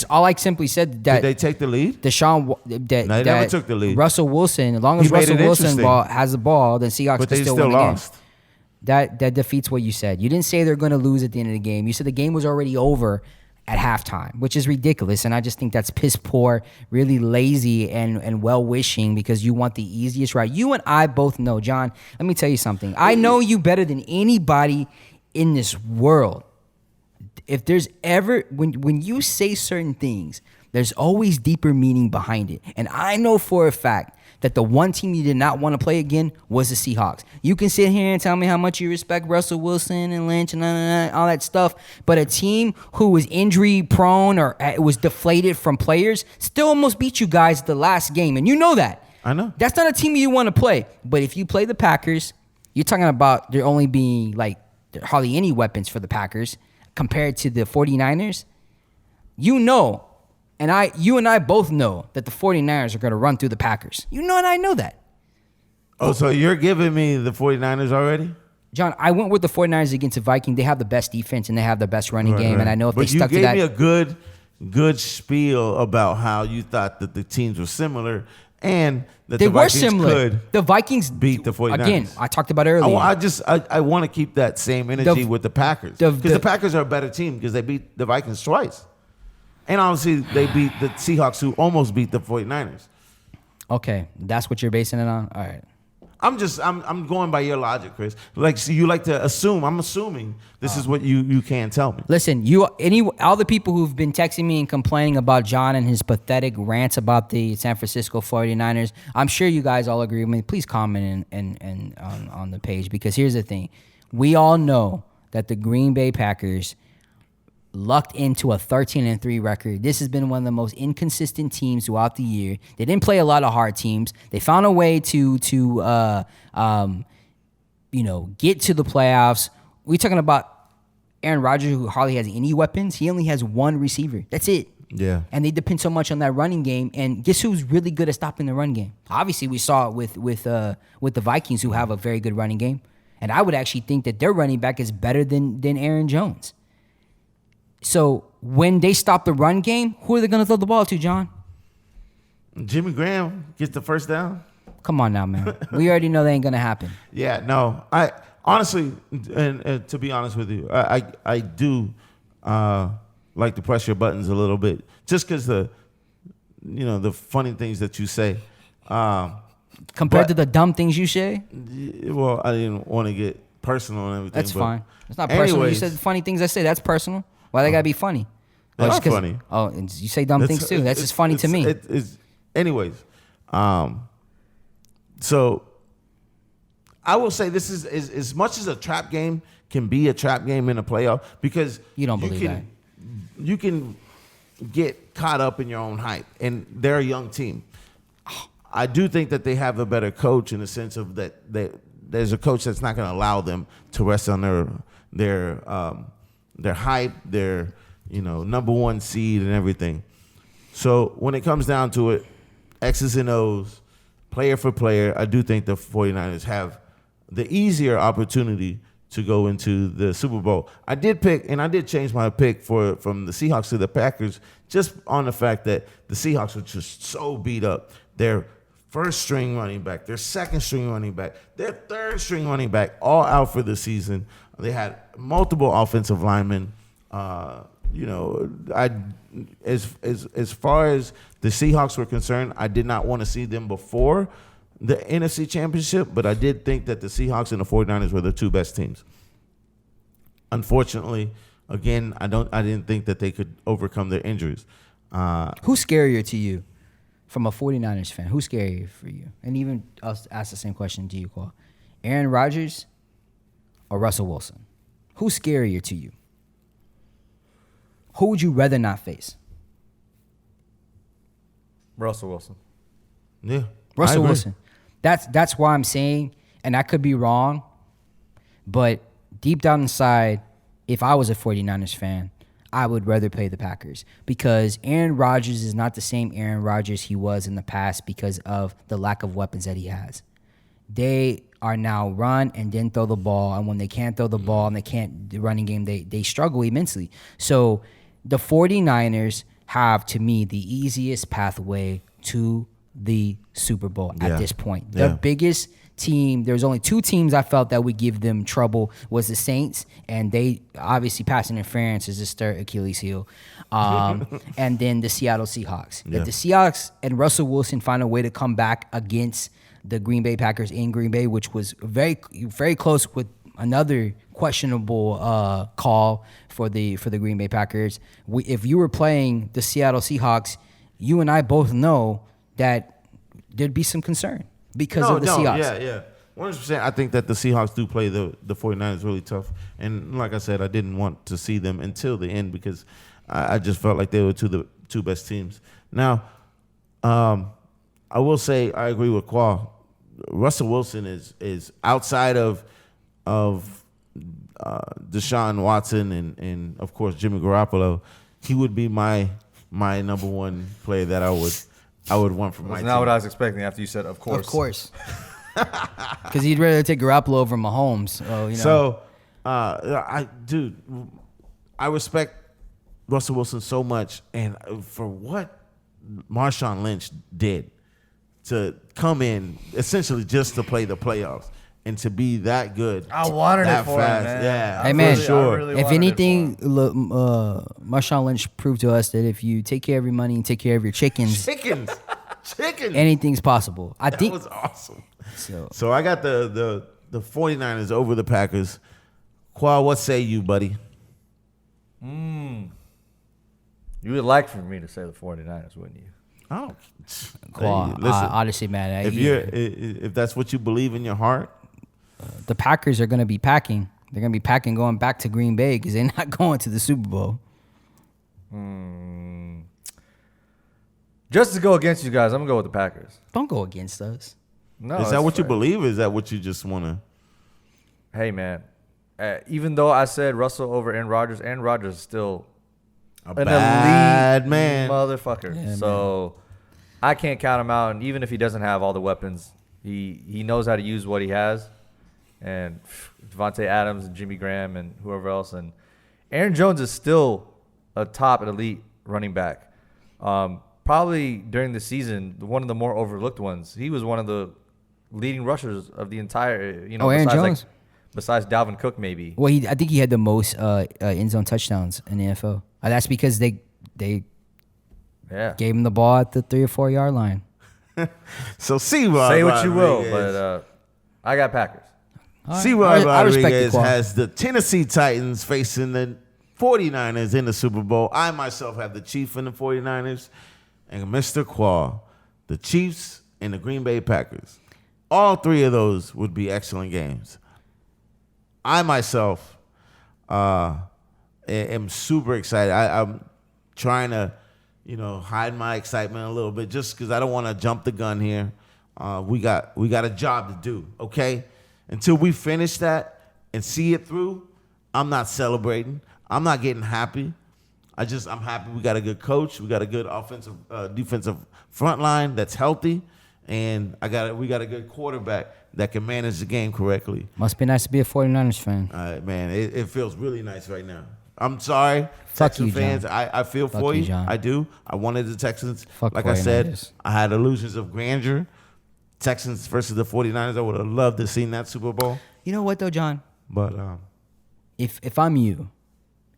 All I simply said that Did they take the lead? Deshaun they never took the lead. Russell Wilson, as long as He made Russell it Wilson interesting. has the ball, then Seahawks But can they still still win the lost. game. That defeats what you said. You didn't say they're going to lose at the end of the game. You said the game was already over at halftime, which is ridiculous. And I just think that's piss poor, really lazy, and well-wishing because you want the easiest route. You and I both know, John, let me tell you something. I know you better than anybody in this world. If there's ever, when you say certain things, there's always deeper meaning behind it. And I know for a fact that the one team you did not want to play again was the Seahawks. You can sit here and tell me how much you respect Russell Wilson and Lynch and all that stuff, but a team who was injury prone or was deflated from players still almost beat you guys the last game, and you know that. I know. That's not a team you want to play. But if you play the Packers, you're talking about there only being like hardly any weapons for the Packers compared to the 49ers. You know. And you and I both know that the 49ers are going to run through the Packers. You know and I know that. Oh, so you're giving me the 49ers already? John, I went with the 49ers against the Vikings. They have the best defense and they have the best running game. And I know if they stuck to that. But you gave me a good spiel about how you thought that the teams were similar and that they the were Vikings similar. could The Vikings beat the 49ers. Again, I talked about earlier. I want to keep that same energy with the Packers. Because the Packers are a better team because they beat the Vikings twice. And obviously, they beat the Seahawks, who almost beat the 49ers. Okay, that's what you're basing it on? All right. I'm going by your logic, Chris. Like, so you like to assume. I'm assuming this is what you can't tell me. Listen, all the people who've been texting me and complaining about John and his pathetic rants about the San Francisco 49ers, I'm sure you guys all agree with me. Please comment and on the page, because here's the thing. We all know that the Green Bay Packers lucked into a 13-3 record. This has been one of the most inconsistent teams throughout the year. They didn't play a lot of hard teams. They found a way to get to the playoffs. We're talking about Aaron Rodgers, who hardly has any weapons. He only has one receiver. That's it. Yeah. And they depend so much on that running game. And guess who's really good at stopping the run game? Obviously, we saw it with the Vikings, who have a very good running game. And I would actually think that their running back is better than Aaron Jones. So when they stop the run game, who are they going to throw the ball to, John? Jimmy Graham gets the first down. Come on now, man. We already know that ain't going to happen. Yeah, no. I honestly, and to be honest with you, I do like to press your buttons a little bit, just because the funny things that you say. Compared to the dumb things you say? Well, I didn't want to get personal and everything. That's fine. It's not personal. You said the funny things I say. That's personal. Why they gotta be funny? They are funny. Oh, and you say dumb things too. That's just funny to me. Anyways, so I will say this is as much as a trap game can be a trap game in a playoff, because you don't believe that. You can get caught up in your own hype, and they're a young team. I do think that they have a better coach in the sense of that there's a coach that's not going to allow them to rest on their hype, their number one seed and everything. So when it comes down to it, X's and O's, player for player, I do think the 49ers have the easier opportunity to go into the Super Bowl. I did change my pick from the Seahawks to the Packers just on the fact that the Seahawks were just so beat up. Their first string running back, their second string running back, their third string running back, all out for the season. They had multiple offensive linemen. As far as the Seahawks were concerned, I did not want to see them before the NFC Championship, but I did think that the Seahawks and the 49ers were the two best teams. Unfortunately, again, I didn't think that they could overcome their injuries. Who's scarier to you from a 49ers fan? Who's scarier for you? And even I'll ask the same question to you, Khoa. Aaron Rodgers or Russell Wilson? Who's scarier to you? Who would you rather not face? Russell Wilson. Yeah. Russell Wilson. That's why I'm saying, and I could be wrong, but deep down inside, if I was a 49ers fan, I would rather play the Packers because Aaron Rodgers is not the same Aaron Rodgers he was in the past because of the lack of weapons that he has. They are now run and then throw the ball, and when they can't throw the ball and they can't the running game, they struggle immensely. So the 49ers have, to me, the easiest pathway to the Super Bowl at this point. The biggest team, there's only two teams I felt that would give them trouble was the Saints, and they obviously pass interference is just their Achilles heel. And then the Seattle Seahawks. If the Seahawks and Russell Wilson find a way to come back against the Green Bay Packers in Green Bay, which was very, very close with another questionable call for the Green Bay Packers. If you were playing the Seattle Seahawks, you and I both know that there'd be some concern because of the Seahawks. Yeah. 100%. I think that the Seahawks do play the 49ers really tough. And like I said, I didn't want to see them until the end because I just felt like they were the two best teams. Now, I will say I agree with Khoa. Russell Wilson is outside of Deshaun Watson and of course Jimmy Garoppolo. He would be my number one player that I would want from my team. That's not what I was expecting after you said of course. Of course. Because he'd rather take Garoppolo over Mahomes. So, I respect Russell Wilson so much, and for what Marshawn Lynch did to come in essentially just to play the playoffs and to be that good. I wanted that it for fast. him, man. Yeah, Hey, man, sure. really if wanted anything, it for him. Marshawn Lynch proved to us that if you take care of your money and take care of your chickens, Chickens. anything's possible. I That think was awesome. so. So I got the 49ers over the Packers. Khoa, what say you, buddy? You would like for me to say the 49ers, wouldn't you? Oh, Khoa, listen. honestly, man, If that's what you believe in your heart, the Packers are going to be packing. They're going to be packing going back to Green Bay because they're not going to the Super Bowl. Just to go against you guys, I'm going to go with the Packers. Don't go against us. No, is that that's what you fair. believe? Or is that what you just want to? Hey, man. Even though I said Russell over Aaron Rodgers is still an bad elite man. motherfucker. Yeah, so I can't count him out. And even if he doesn't have all the weapons, he knows how to use what he has. And Devontae Adams and Jimmy Graham and whoever else. And Aaron Jones is still a top and elite running back. Probably during the season, one of the more overlooked ones. He was one of the leading rushers of the entire, Aaron Jones? Besides Dalvin Cook, maybe. Well, I think he had the most end zone touchdowns in the NFL. That's because they Yeah. gave him the ball at the 3 or 4 yard line. So C-Rod Say what you will, Rodriguez. but I got Packers. C-Rod I respect the Rodriguez call. has the Tennessee Titans facing the 49ers in the Super Bowl. I myself have the Chiefs and the 49ers. And Mr. Khoa, the Chiefs and the Green Bay Packers. All three of those would be excellent games. I myself am super excited. I'm trying to, hide my excitement a little bit just because I don't want to jump the gun here. We got a job to do, okay? Until we finish that and see it through, I'm not celebrating. I'm not getting happy. I'm happy we got a good coach. We got a good offensive, defensive front line that's healthy, and we got a good quarterback that can manage the game correctly. Must be nice to be a 49ers fan. Man, it feels really nice right now. I'm sorry, Fuck Texans you, John. fans. I feel Fuck for you, you. John. I do. I wanted the Texans. Fuck Like I said, 49ers. I had illusions of grandeur. Texans versus the 49ers. I would have loved to see that Super Bowl. You know what, though, John? But If I'm you,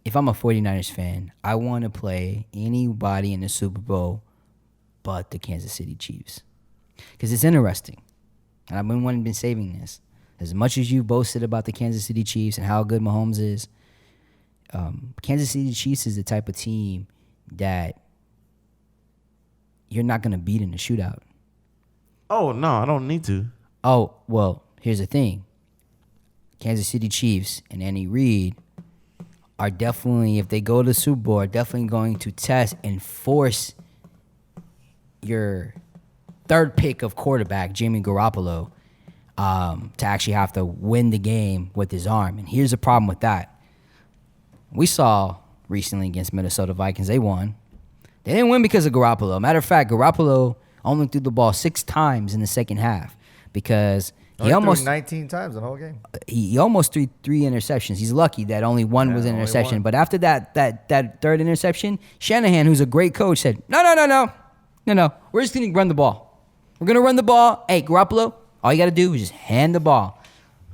if I'm a 49ers fan, I want to play anybody in the Super Bowl but the Kansas City Chiefs. Because it's interesting. And I've been saving this. As much as you boasted about the Kansas City Chiefs and how good Mahomes is, Kansas City Chiefs is the type of team that you're not going to beat in a shootout. oh no, I don't need to. Oh, well, here's the thing. Kansas City Chiefs and Andy Reid are definitely, if they go to the Super Bowl, are definitely going to test and force your third pick of quarterback, Jimmy Garoppolo, to actually have to win the game with his arm. And here's the problem with that. We saw recently against Minnesota Vikings, they won. They didn't win because of Garoppolo. Matter of fact, Garoppolo only threw the ball 6 times in the second half because he almost 19 times in the whole game. he almost threw 3 interceptions. He's lucky that only one was an only interception. one. But after that third interception, Shanahan, who's a great coach, said, No. We're just going to run the ball. We're going to run the ball. Hey, Garoppolo, all you got to do is just hand the ball.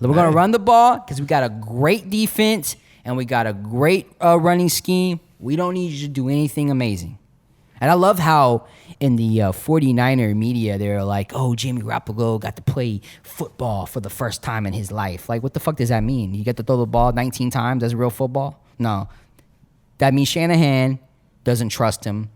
We're going to run the ball because we got a great defense and we got a great running scheme. We don't need you to do anything amazing. And I love how in the 49er media, they're like, oh, Jimmy Garoppolo got to play football for the first time in his life. Like, what the fuck does that mean? You get to throw the ball 19 times? That's real football? No. That means Shanahan doesn't trust him,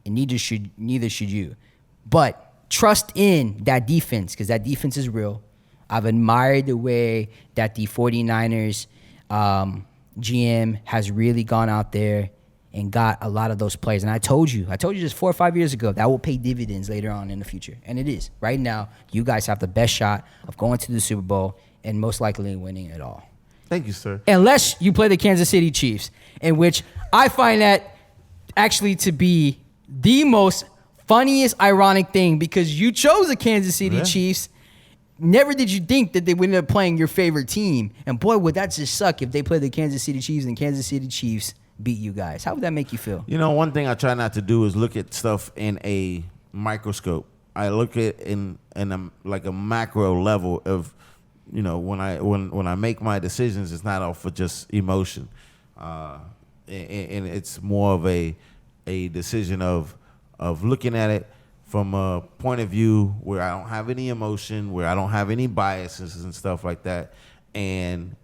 and neither should you. But trust in that defense, because that defense is real. I've admired the way that the 49ers GM has really gone out there and got a lot of those players. And I told you just 4 or 5 years ago, that will pay dividends later on in the future. And it is. Right now, you guys have the best shot of going to the Super Bowl and most likely winning it all. Thank you, sir. Unless you play the Kansas City Chiefs, in which I find that actually to be the most funniest, ironic thing, because you chose the Kansas City Chiefs. Never did you think that they would end up playing your favorite team. And boy, would that just suck if they played the Kansas City Chiefs and Kansas City Chiefs beat you guys. How would that make you feel? You know, one thing I try not to do is look at stuff in a microscope. I look at in a like a macro level of, you know, when I make my decisions, it's not off of just emotion, and it's more of a decision of looking at it from a point of view where I don't have any emotion, where I don't have any biases and stuff like that, and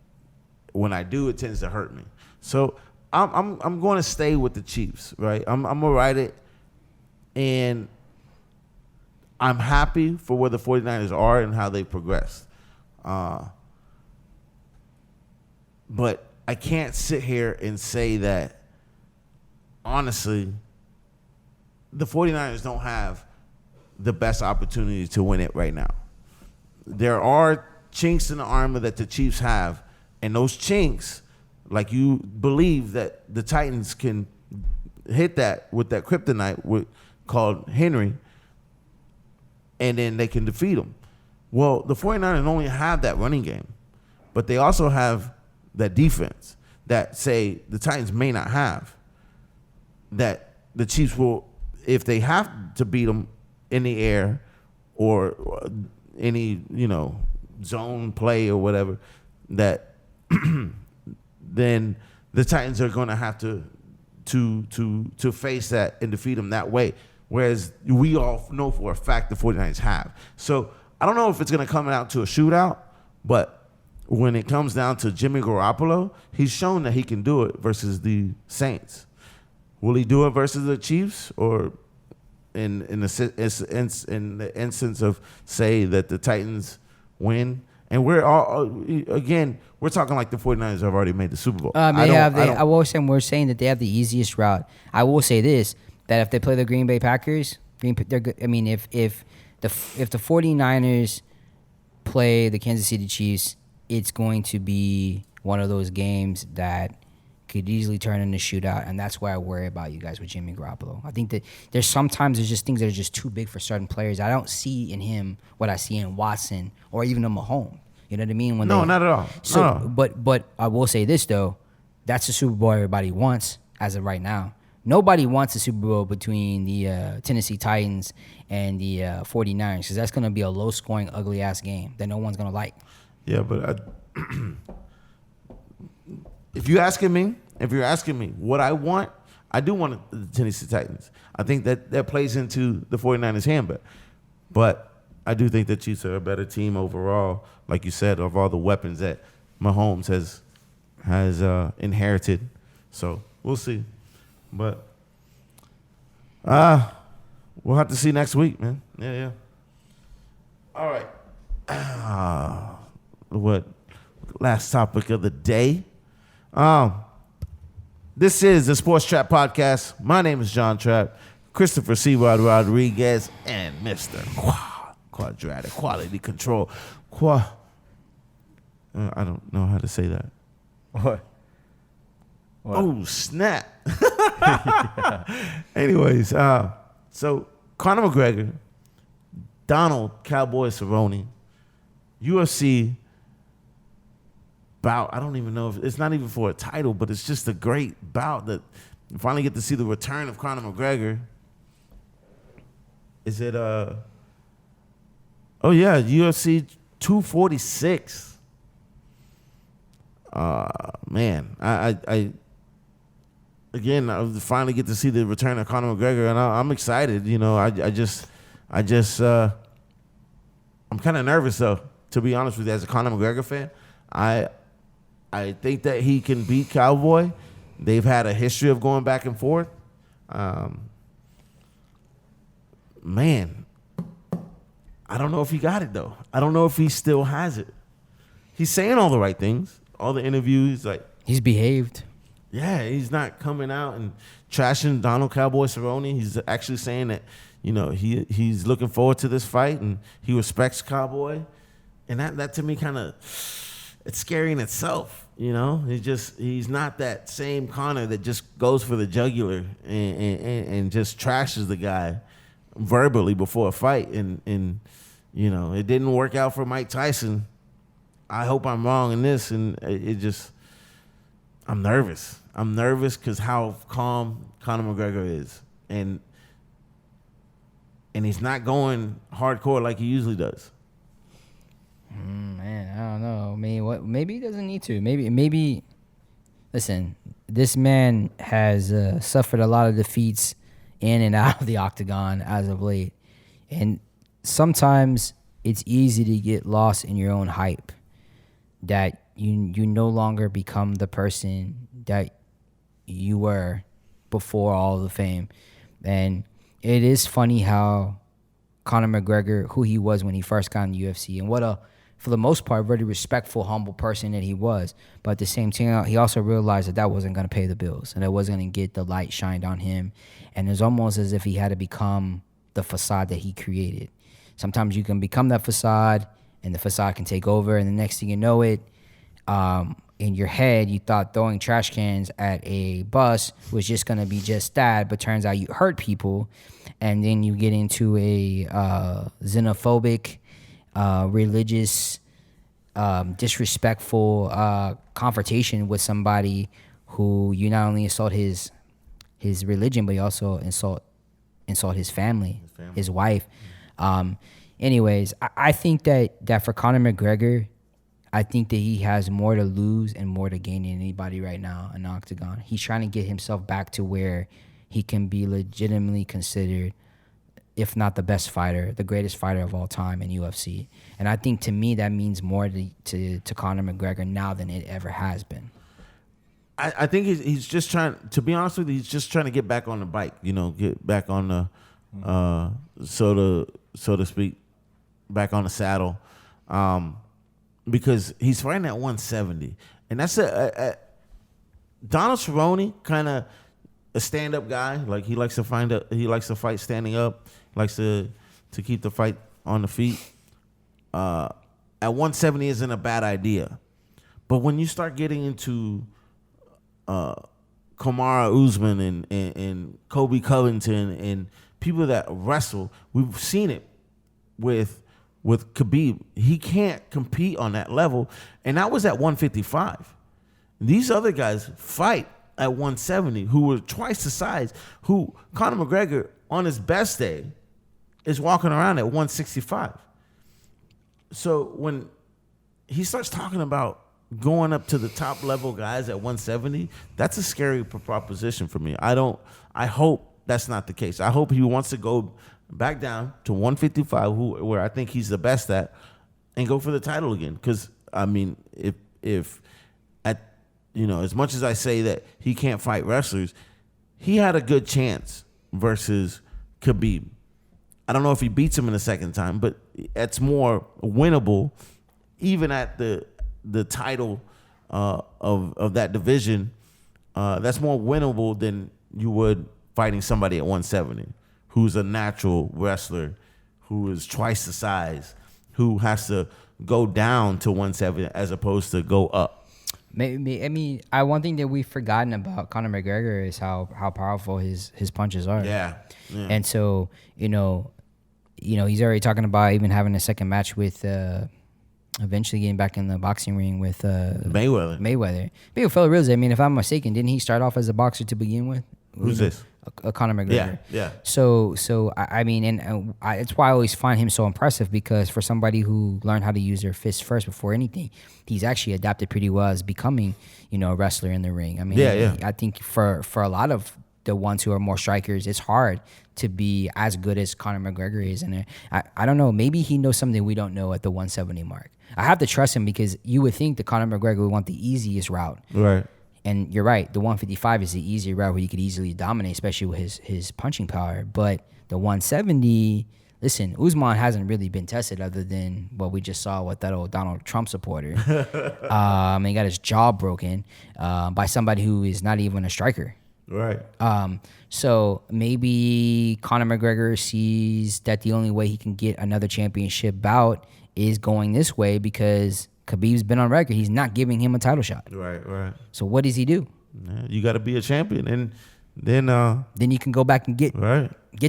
when I do, it tends to hurt me. So I'm going to stay with the Chiefs, right? I'm gonna ride it, and I'm happy for where the 49ers are and how they progressed. But I can't sit here and say that, honestly, the 49ers don't have the best opportunity to win it right now. There are chinks in the armor that the Chiefs have, and those chinks, like you believe that the Titans can hit that with that kryptonite called Henry, and then they can defeat them. Well, the 49ers only have that running game, but they also have that defense that, say, the Titans may not have, that the Chiefs will, if they have to beat them in the air or any, zone play or whatever, that then the Titans are going to have to face that and defeat them that way. Whereas we all know for a fact the 49ers have. So I don't know if it's going to come out to a shootout, but when it comes down to Jimmy Garoppolo, he's shown that he can do it versus the Saints. Will he do it versus the Chiefs, or in the instance of, say, that the Titans win? And we're talking like the 49ers have already made the Super Bowl. We're saying that they have the easiest route. I will say this, that if they play the Green Bay Packers, they're good. I mean, if the 49ers play the Kansas City Chiefs, it's going to be one of those games that could easily turn into a shootout, and that's why I worry about you guys with Jimmy Garoppolo. I think that there's just things that are just too big for certain players. I don't see in him what I see in Watson or even in Mahomes. You know what I mean? Not at all. So, no. But I will say this though, that's the Super Bowl everybody wants as of right now. Nobody wants a Super Bowl between the Tennessee Titans and the 49ers, because that's going to be a low-scoring, ugly-ass game that no one's going to like. Yeah, but if you're asking me what I want, I do want the Tennessee Titans. I think that plays into the 49ers' hand, but I do think the Chiefs are a better team overall, like you said, of all the weapons that Mahomes has inherited. So we'll see. But we'll have to see next week, man. Yeah. All right. last topic of the day. This is the Sports Trap Podcast. My name is John Trapp, Christopher C. Rodriguez, and Mr. Khoa, Quadratic Quality Control. Khoa. I don't know how to say that. What? Oh, snap. Anyways, so Conor McGregor, Donald Cowboy Cerrone, UFC bout. I don't even know if it's not even for a title, but it's just a great bout that you finally get to see the return of Conor McGregor. Is it oh yeah, UFC 246. Man, I again, I finally get to see the return of Conor McGregor, and I'm excited. You know, I'm kind of nervous though, to be honest with you. As a Conor McGregor fan, I think that he can beat Cowboy. They've had a history of going back and forth. Man, I don't know if he got it though. I don't know if he still has it. He's saying all the right things. All the interviews, like He's behaved. yeah, he's not coming out and trashing Donald Cowboy Cerrone. He's actually saying that, you know, he's looking forward to this fight and he respects Cowboy. And that to me kind of, it's scary in itself, you know? He's not that same Conor that just goes for the jugular and just trashes the guy verbally before a fight. And you know, it didn't work out for Mike Tyson. I hope I'm wrong in this, and I'm nervous. I'm nervous because how calm Conor McGregor is, and he's not going hardcore like he usually does. Man, I don't know. I mean, what? Maybe he doesn't need to. Maybe. Listen, this man has suffered a lot of defeats in and out of the octagon as of late, and sometimes it's easy to get lost in your own hype. That you no longer become the person that you were before all the fame. And it is funny how Conor McGregor, who he was when he first got in the UFC, and what a, for the most part, very respectful, humble person that he was. But at the same time, he also realized that wasn't going to pay the bills and it wasn't going to get the light shined on him. And it was almost as if he had to become the facade that he created. Sometimes you can become that facade and the facade can take over, and the next thing you know it, in your head, you thought throwing trash cans at a bus was just going to be just that, but turns out you hurt people, and then you get into a xenophobic, religious, disrespectful confrontation with somebody who you not only insult his religion, but you also insult his family, his wife. Anyways, I think that for Conor McGregor, I think that he has more to lose and more to gain than anybody right now in the octagon. He's trying to get himself back to where he can be legitimately considered, if not the best fighter, the greatest fighter of all time in UFC. And I think, to me, that means more to Conor McGregor now than it ever has been. I think he's just trying, to be honest with you, he's just trying to get back on the bike, you know, get back on the, so to speak, back on the saddle. Because he's fighting at 170. And that's Donald Cerrone, kind of a stand-up guy. Like, he likes to fight standing up, likes to keep the fight on the feet. At 170 isn't a bad idea. But when you start getting into Kamaru Usman and Kobe Covington and people that wrestle, we've seen it with Khabib. He can't compete on that level, and that was at 155. These other guys fight at 170 who were twice the size, who Conor McGregor on his best day is walking around at 165. So when he starts talking about going up to the top level guys at 170, that's a scary proposition for me. I hope that's not the case. I hope he wants to go back down to 155, where I think he's the best at, and go for the title again. Because, I mean, if at, you know, as much as I say that he can't fight wrestlers, he had a good chance versus Khabib. I don't know if he beats him in the second time, but it's more winnable, even at the the title of that division, that's more winnable than you would fighting somebody at 170 who's a natural wrestler, who is twice the size, who has to go down to 170 as opposed to go up. Maybe, I mean, one thing that we've forgotten about Conor McGregor is how powerful his punches are. Yeah. And so, he's already talking about even having a second match with eventually getting back in the boxing ring with Mayweather. Big fella realized, I mean, if I'm mistaken, didn't he start off as a boxer to begin with? Who's this? Conor McGregor. Yeah. So I mean, and it's why I always find him so impressive, because for somebody who learned how to use their fists first before anything, he's actually adapted pretty well as becoming, a wrestler in the ring. I mean, I think for a lot of the ones who are more strikers, it's hard to be as good as Conor McGregor is. And I don't know, maybe he knows something we don't know at the 170 mark. I have to trust him, because you would think that Conor McGregor would want the easiest route. Right. And you're right, the 155 is the easier route where you could easily dominate, especially with his punching power. But the 170, listen, Usman hasn't really been tested other than what we just saw with that old Donald Trump supporter. And he got his jaw broken by somebody who is not even a striker. Right. So maybe Conor McGregor sees that the only way he can get another championship bout is going this way, because Khabib's been on record. He's not giving him a title shot. Right. So what does he do? Yeah, you got to be a champion, and then you can go back and get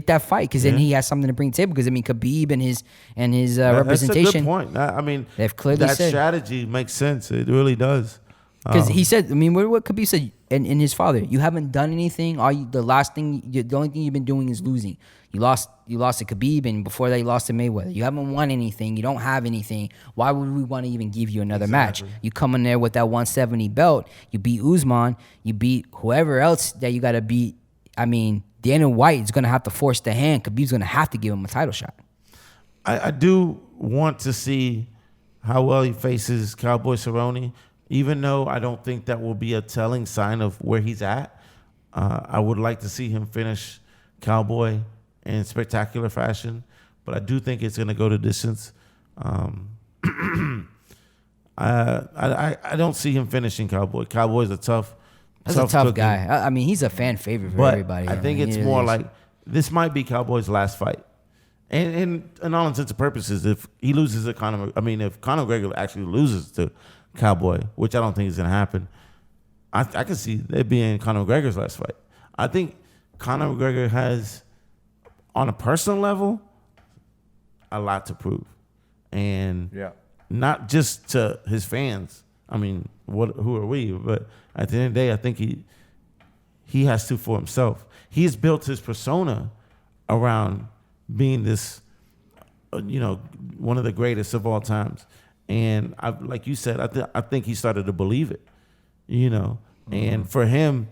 that fight, because then he has something to bring to the table. Because I mean, Khabib and his representation. That's a good point. I mean, they've clearly that said strategy makes sense. It really does. Because he said, I mean, what Khabib said, and his father, you haven't done anything. The only thing you've been doing is losing. You lost to Khabib, and before that, you lost to Mayweather. You haven't won anything. You don't have anything. Why would we want to even give you another match? You come in there with that 170 belt. You beat Usman. You beat whoever else that you got to beat. I mean, Dana White is going to have to force the hand. Khabib's going to have to give him a title shot. I do want to see how well he faces Cowboy Cerrone, even though I don't think that will be a telling sign of where he's at. I would like to see him finish Cowboy in spectacular fashion, but I do think it's going to go to distance. I don't see him finishing Cowboy. Cowboy's a tough tough guy. I mean, he's a fan favorite for everybody. I think it's more like this might be Cowboy's last fight. And in all intents and purposes, if he loses to if Conor McGregor actually loses to Cowboy, which I don't think is going to happen, I can see it being Conor McGregor's last fight. I think Conor McGregor has, on a personal level, a lot to prove. And not just to his fans. I mean, who are we? But at the end of the day, I think he has to for himself. He's built his persona around being this, one of the greatest of all times. And like you said, I think he started to believe it, And for him,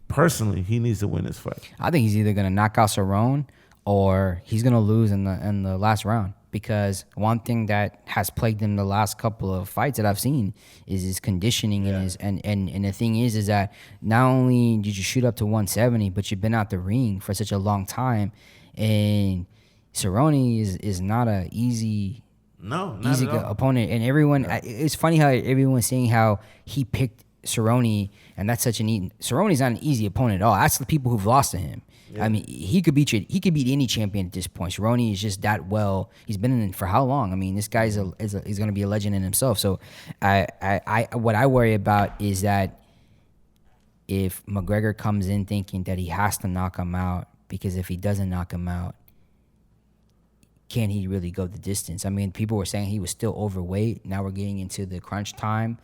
personally, he needs to win this fight. I think he's either going to knock out Cerrone or he's going to lose in the last round. Because one thing that has plagued him the last couple of fights that I've seen is his conditioning and the thing is that not only did you shoot up to 170, but you've been out the ring for such a long time, and Cerrone is not an easy opponent. And everyone, it's funny how everyone's saying how he picked Cerrone, and that's Cerrone's not an easy opponent at all. That's the people who've lost to him. Yeah. I mean, he could beat any champion at this point. Cerrone is just that well. He's been in it for how long? I mean, this guy is going to be a legend in himself. So, what I worry about is that if McGregor comes in thinking that he has to knock him out, because if he doesn't knock him out, can he really go the distance? I mean, people were saying he was still overweight. Now we're getting into the crunch time.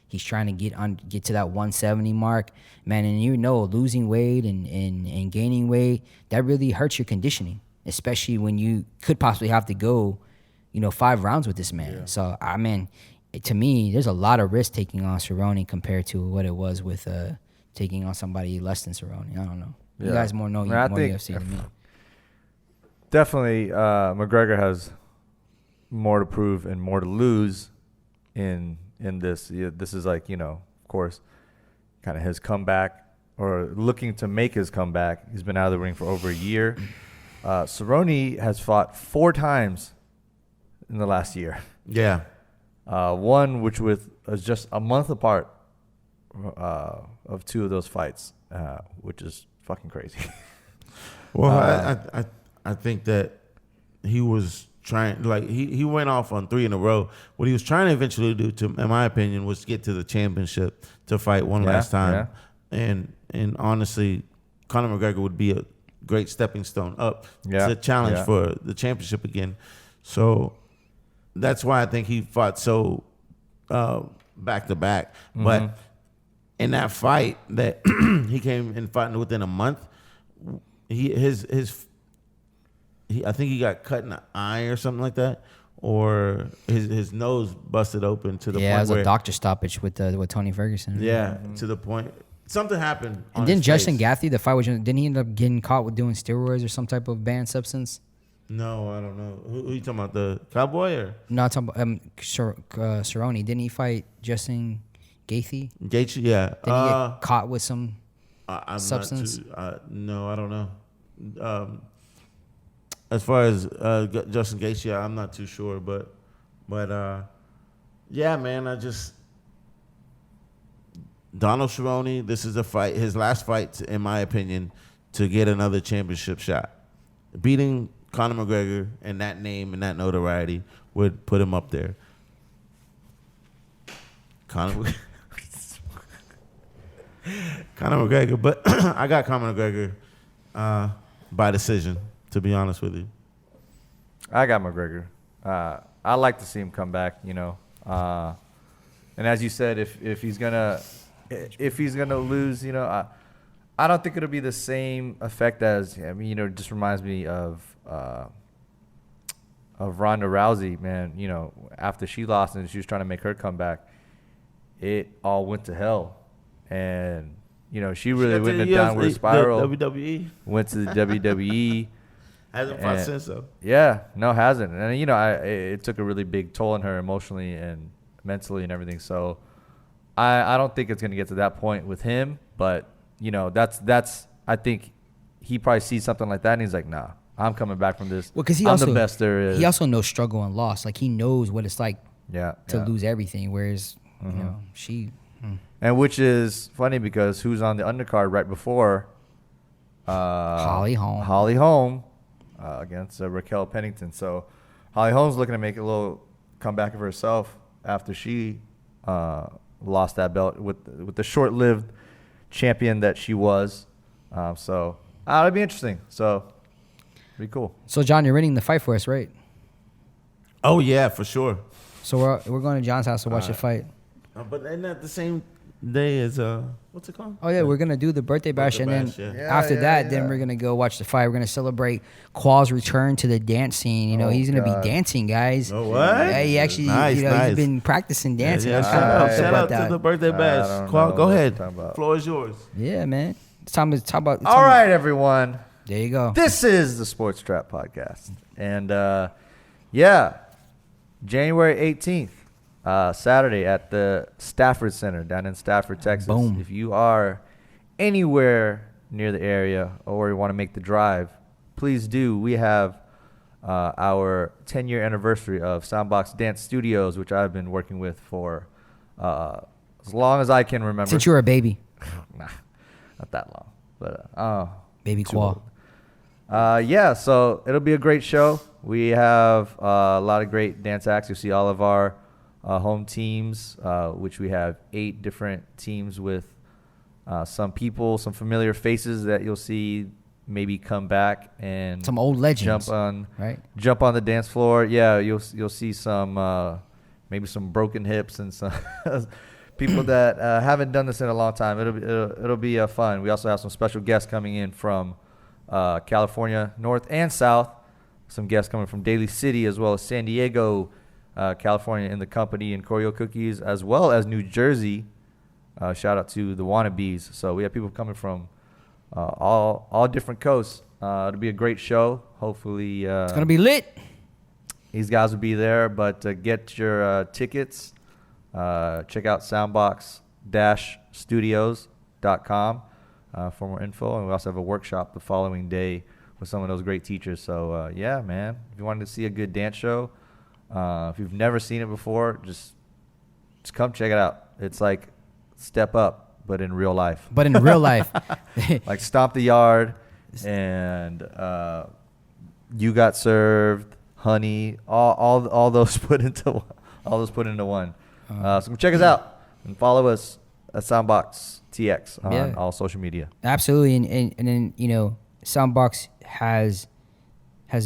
He's trying to get to that 170 mark, man. And losing weight and gaining weight, that really hurts your conditioning, especially when you could possibly have to go, 5 rounds with this man. Yeah. So I mean, to me, there's a lot of risk taking on Cerrone compared to what it was with taking on somebody less than Cerrone. I don't know. You guys more know more UFC than me. Definitely, McGregor has more to prove and more to lose in this. This is like, of course, kind of his comeback or looking to make his comeback. He's been out of the ring for over a year. Cerrone has fought 4 times in the last year. Yeah. One which was just a month apart of two of those fights, which is fucking crazy. Well, I think that he was trying, like he went off on 3 in a row. What he was trying to eventually do, in my opinion, was get to the championship to fight one last time. And honestly, Conor McGregor would be a great stepping stone up to challenge for the championship again. So that's why I think he fought so back to back. But in that fight that he came and fought within a month, I think he got cut in the eye or something like that, or his nose busted open to the point it was where a doctor stoppage with Tony Ferguson. to the point something happened. And then Justin Gaethje, the fight was, didn't he end up getting caught with doing steroids or some type of banned substance? No, I don't know. Who you talking about? The Cowboy or? No, I'm talking about Cerrone. Didn't he fight Justin Gaethje? Gaethje, yeah. Did he get caught with some I'm substance? No, I don't know. As far as Justin Gaethje, I'm not too sure, but yeah, man, Donald Cerrone, this is a fight, his last fight, in my opinion, to get another championship shot. Beating Conor McGregor and that name and that notoriety would put him up there. Conor McGregor, but I got Conor McGregor by decision, to be honest with you. I got McGregor. I like to see him come back, you know. And as you said, if he's gonna lose, you know, I don't think it'll be the same effect as, I mean, you know, it just reminds me of Ronda Rousey, man. You know, after she lost and she was trying to make her comeback, it all went to hell, and you know, she really went in a downward spiral. The WWE went to the WWE. Hasn't fought since though. Yeah, no, hasn't. And you know, it took a really big toll on her emotionally and mentally and everything. So I don't think it's gonna get to that point with him. But you know, that's I think he probably sees something like that and he's like, nah, I'm coming back from this. Well, because I'm the best there is. He also knows struggle and loss. Like he knows what it's like to lose everything. Whereas you know, she. And which is funny because who's on the undercard right before? Holly Holm against Raquel Pennington. So Holly Holm's looking to make a little comeback of herself after she lost that belt with the short-lived champion that she was. So it'll be interesting. So pretty cool. So John, you're renting the fight for us, right? Oh yeah, for sure. So we're going to John's house to watch the fight. But isn't that the same day as what's it called? Oh yeah, we're gonna do the birthday bash, and then yeah. after that, then we're gonna go watch the fight. We're gonna celebrate Khoa's return to the dance scene. You know, he's gonna be dancing, guys. Oh what? Yeah, he actually, he's been practicing dancing. Yeah, shout out to the birthday bash. Khoa, go ahead. Floor is yours. Yeah, man. It's time to talk about. All right, everyone. There you go. This is the Sports Trapp Podcast, and yeah, January 18th. Saturday at the Stafford Center down in Stafford, Texas. Boom. If you are anywhere near the area or you want to make the drive, please do. We have our 10-year anniversary of Soundbox Dance Studios, which I've been working with for as long as I can remember. Since you were a baby. Nah, not that long. But Baby Khoa. yeah, so it'll be a great show. We have a lot of great dance acts. You'll see all of our home teams, which we have 8 different teams with some people, some familiar faces that you'll see maybe come back and some old legends, jump on the dance floor. Yeah, you'll see some maybe some broken hips and some people that haven't done this in a long time. It'll be fun. We also have some special guests coming in from California, North and South. Some guests coming from Daly City as well as San Diego, California in the company and Choreo Cookies, as well as New Jersey. Shout out to the Wannabes. So we have people coming from all different coasts. It'll be a great show. Hopefully, it's gonna be lit. These guys will be there. But get your tickets. Check out soundbox-studios.com for more info. And we also have a workshop the following day with some of those great teachers. So yeah, man, if you wanted to see a good dance show. If you've never seen it before, just Just come check it out. It's like Step Up, but in real life. But in real life, Like Stomp the Yard, and You Got Served, Honey, all those put into one. So check us out and follow us at Soundbox TX on all social media. absolutely, and then Soundbox has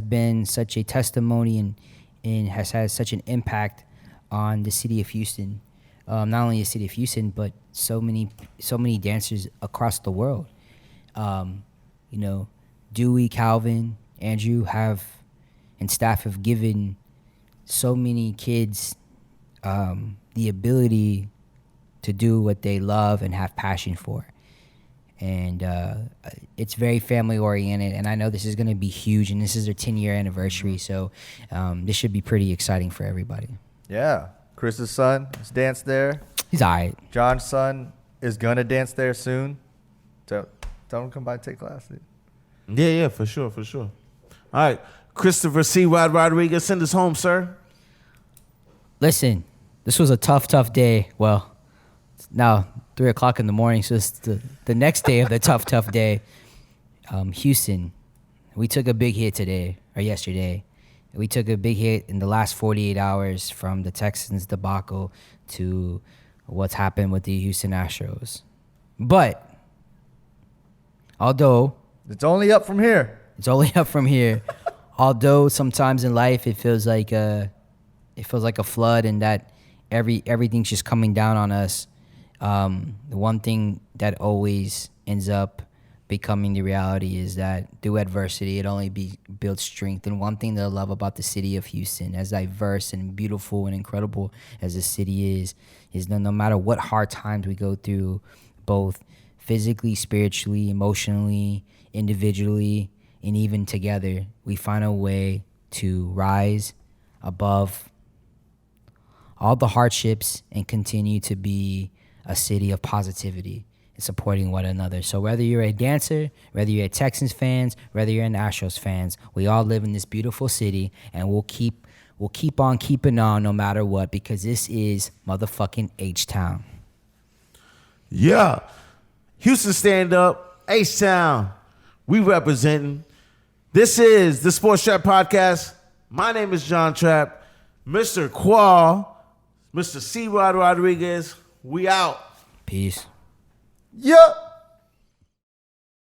been such a testimony and has had such an impact on the city of Houston. Not only the city of Houston, but so many dancers across the world. Dewey, Calvin, Andrew and staff have given so many kids the ability to do what they love and have passion for. And it's very family oriented, and I know this is going to be huge, and this is their 10-year anniversary, so this should be pretty exciting for everybody. Yeah. Chris's son has danced there. He's all right. John's son is going to dance there soon. Tell him to come by and take class. Dude. Yeah, for sure. All right. Christopher C. Rodriguez, send us home, sir. Listen, this was a tough day. Well, it's now 3 o'clock in the morning, so it's the next day of the tough day. Houston, we took a big hit yesterday. We took a big hit in the last 48 hours from the Texans debacle to what's happened with the Houston Astros. But although it's only up from here. Although sometimes in life it feels like a flood, and that everything's just coming down on us. The one thing that always ends up becoming the reality is that through adversity, it only builds strength. And one thing that I love about the city of Houston, as diverse and beautiful and incredible as the city is that no matter what hard times we go through, both physically, spiritually, emotionally, individually, and even together, we find a way to rise above all the hardships and continue to be a city of positivity and supporting one another. So whether you're a dancer, whether you're a Texans fans, whether you're an Astros fans, we all live in this beautiful city, and we'll keep on keeping on no matter what, because this is motherfucking H-Town. Yeah. Houston stand up. H-Town. We representing. This is the Sports Trapp Podcast. My name is John Trapp. Mr. Khoa, Mr. C. Rodriguez. We out. Peace. Yup.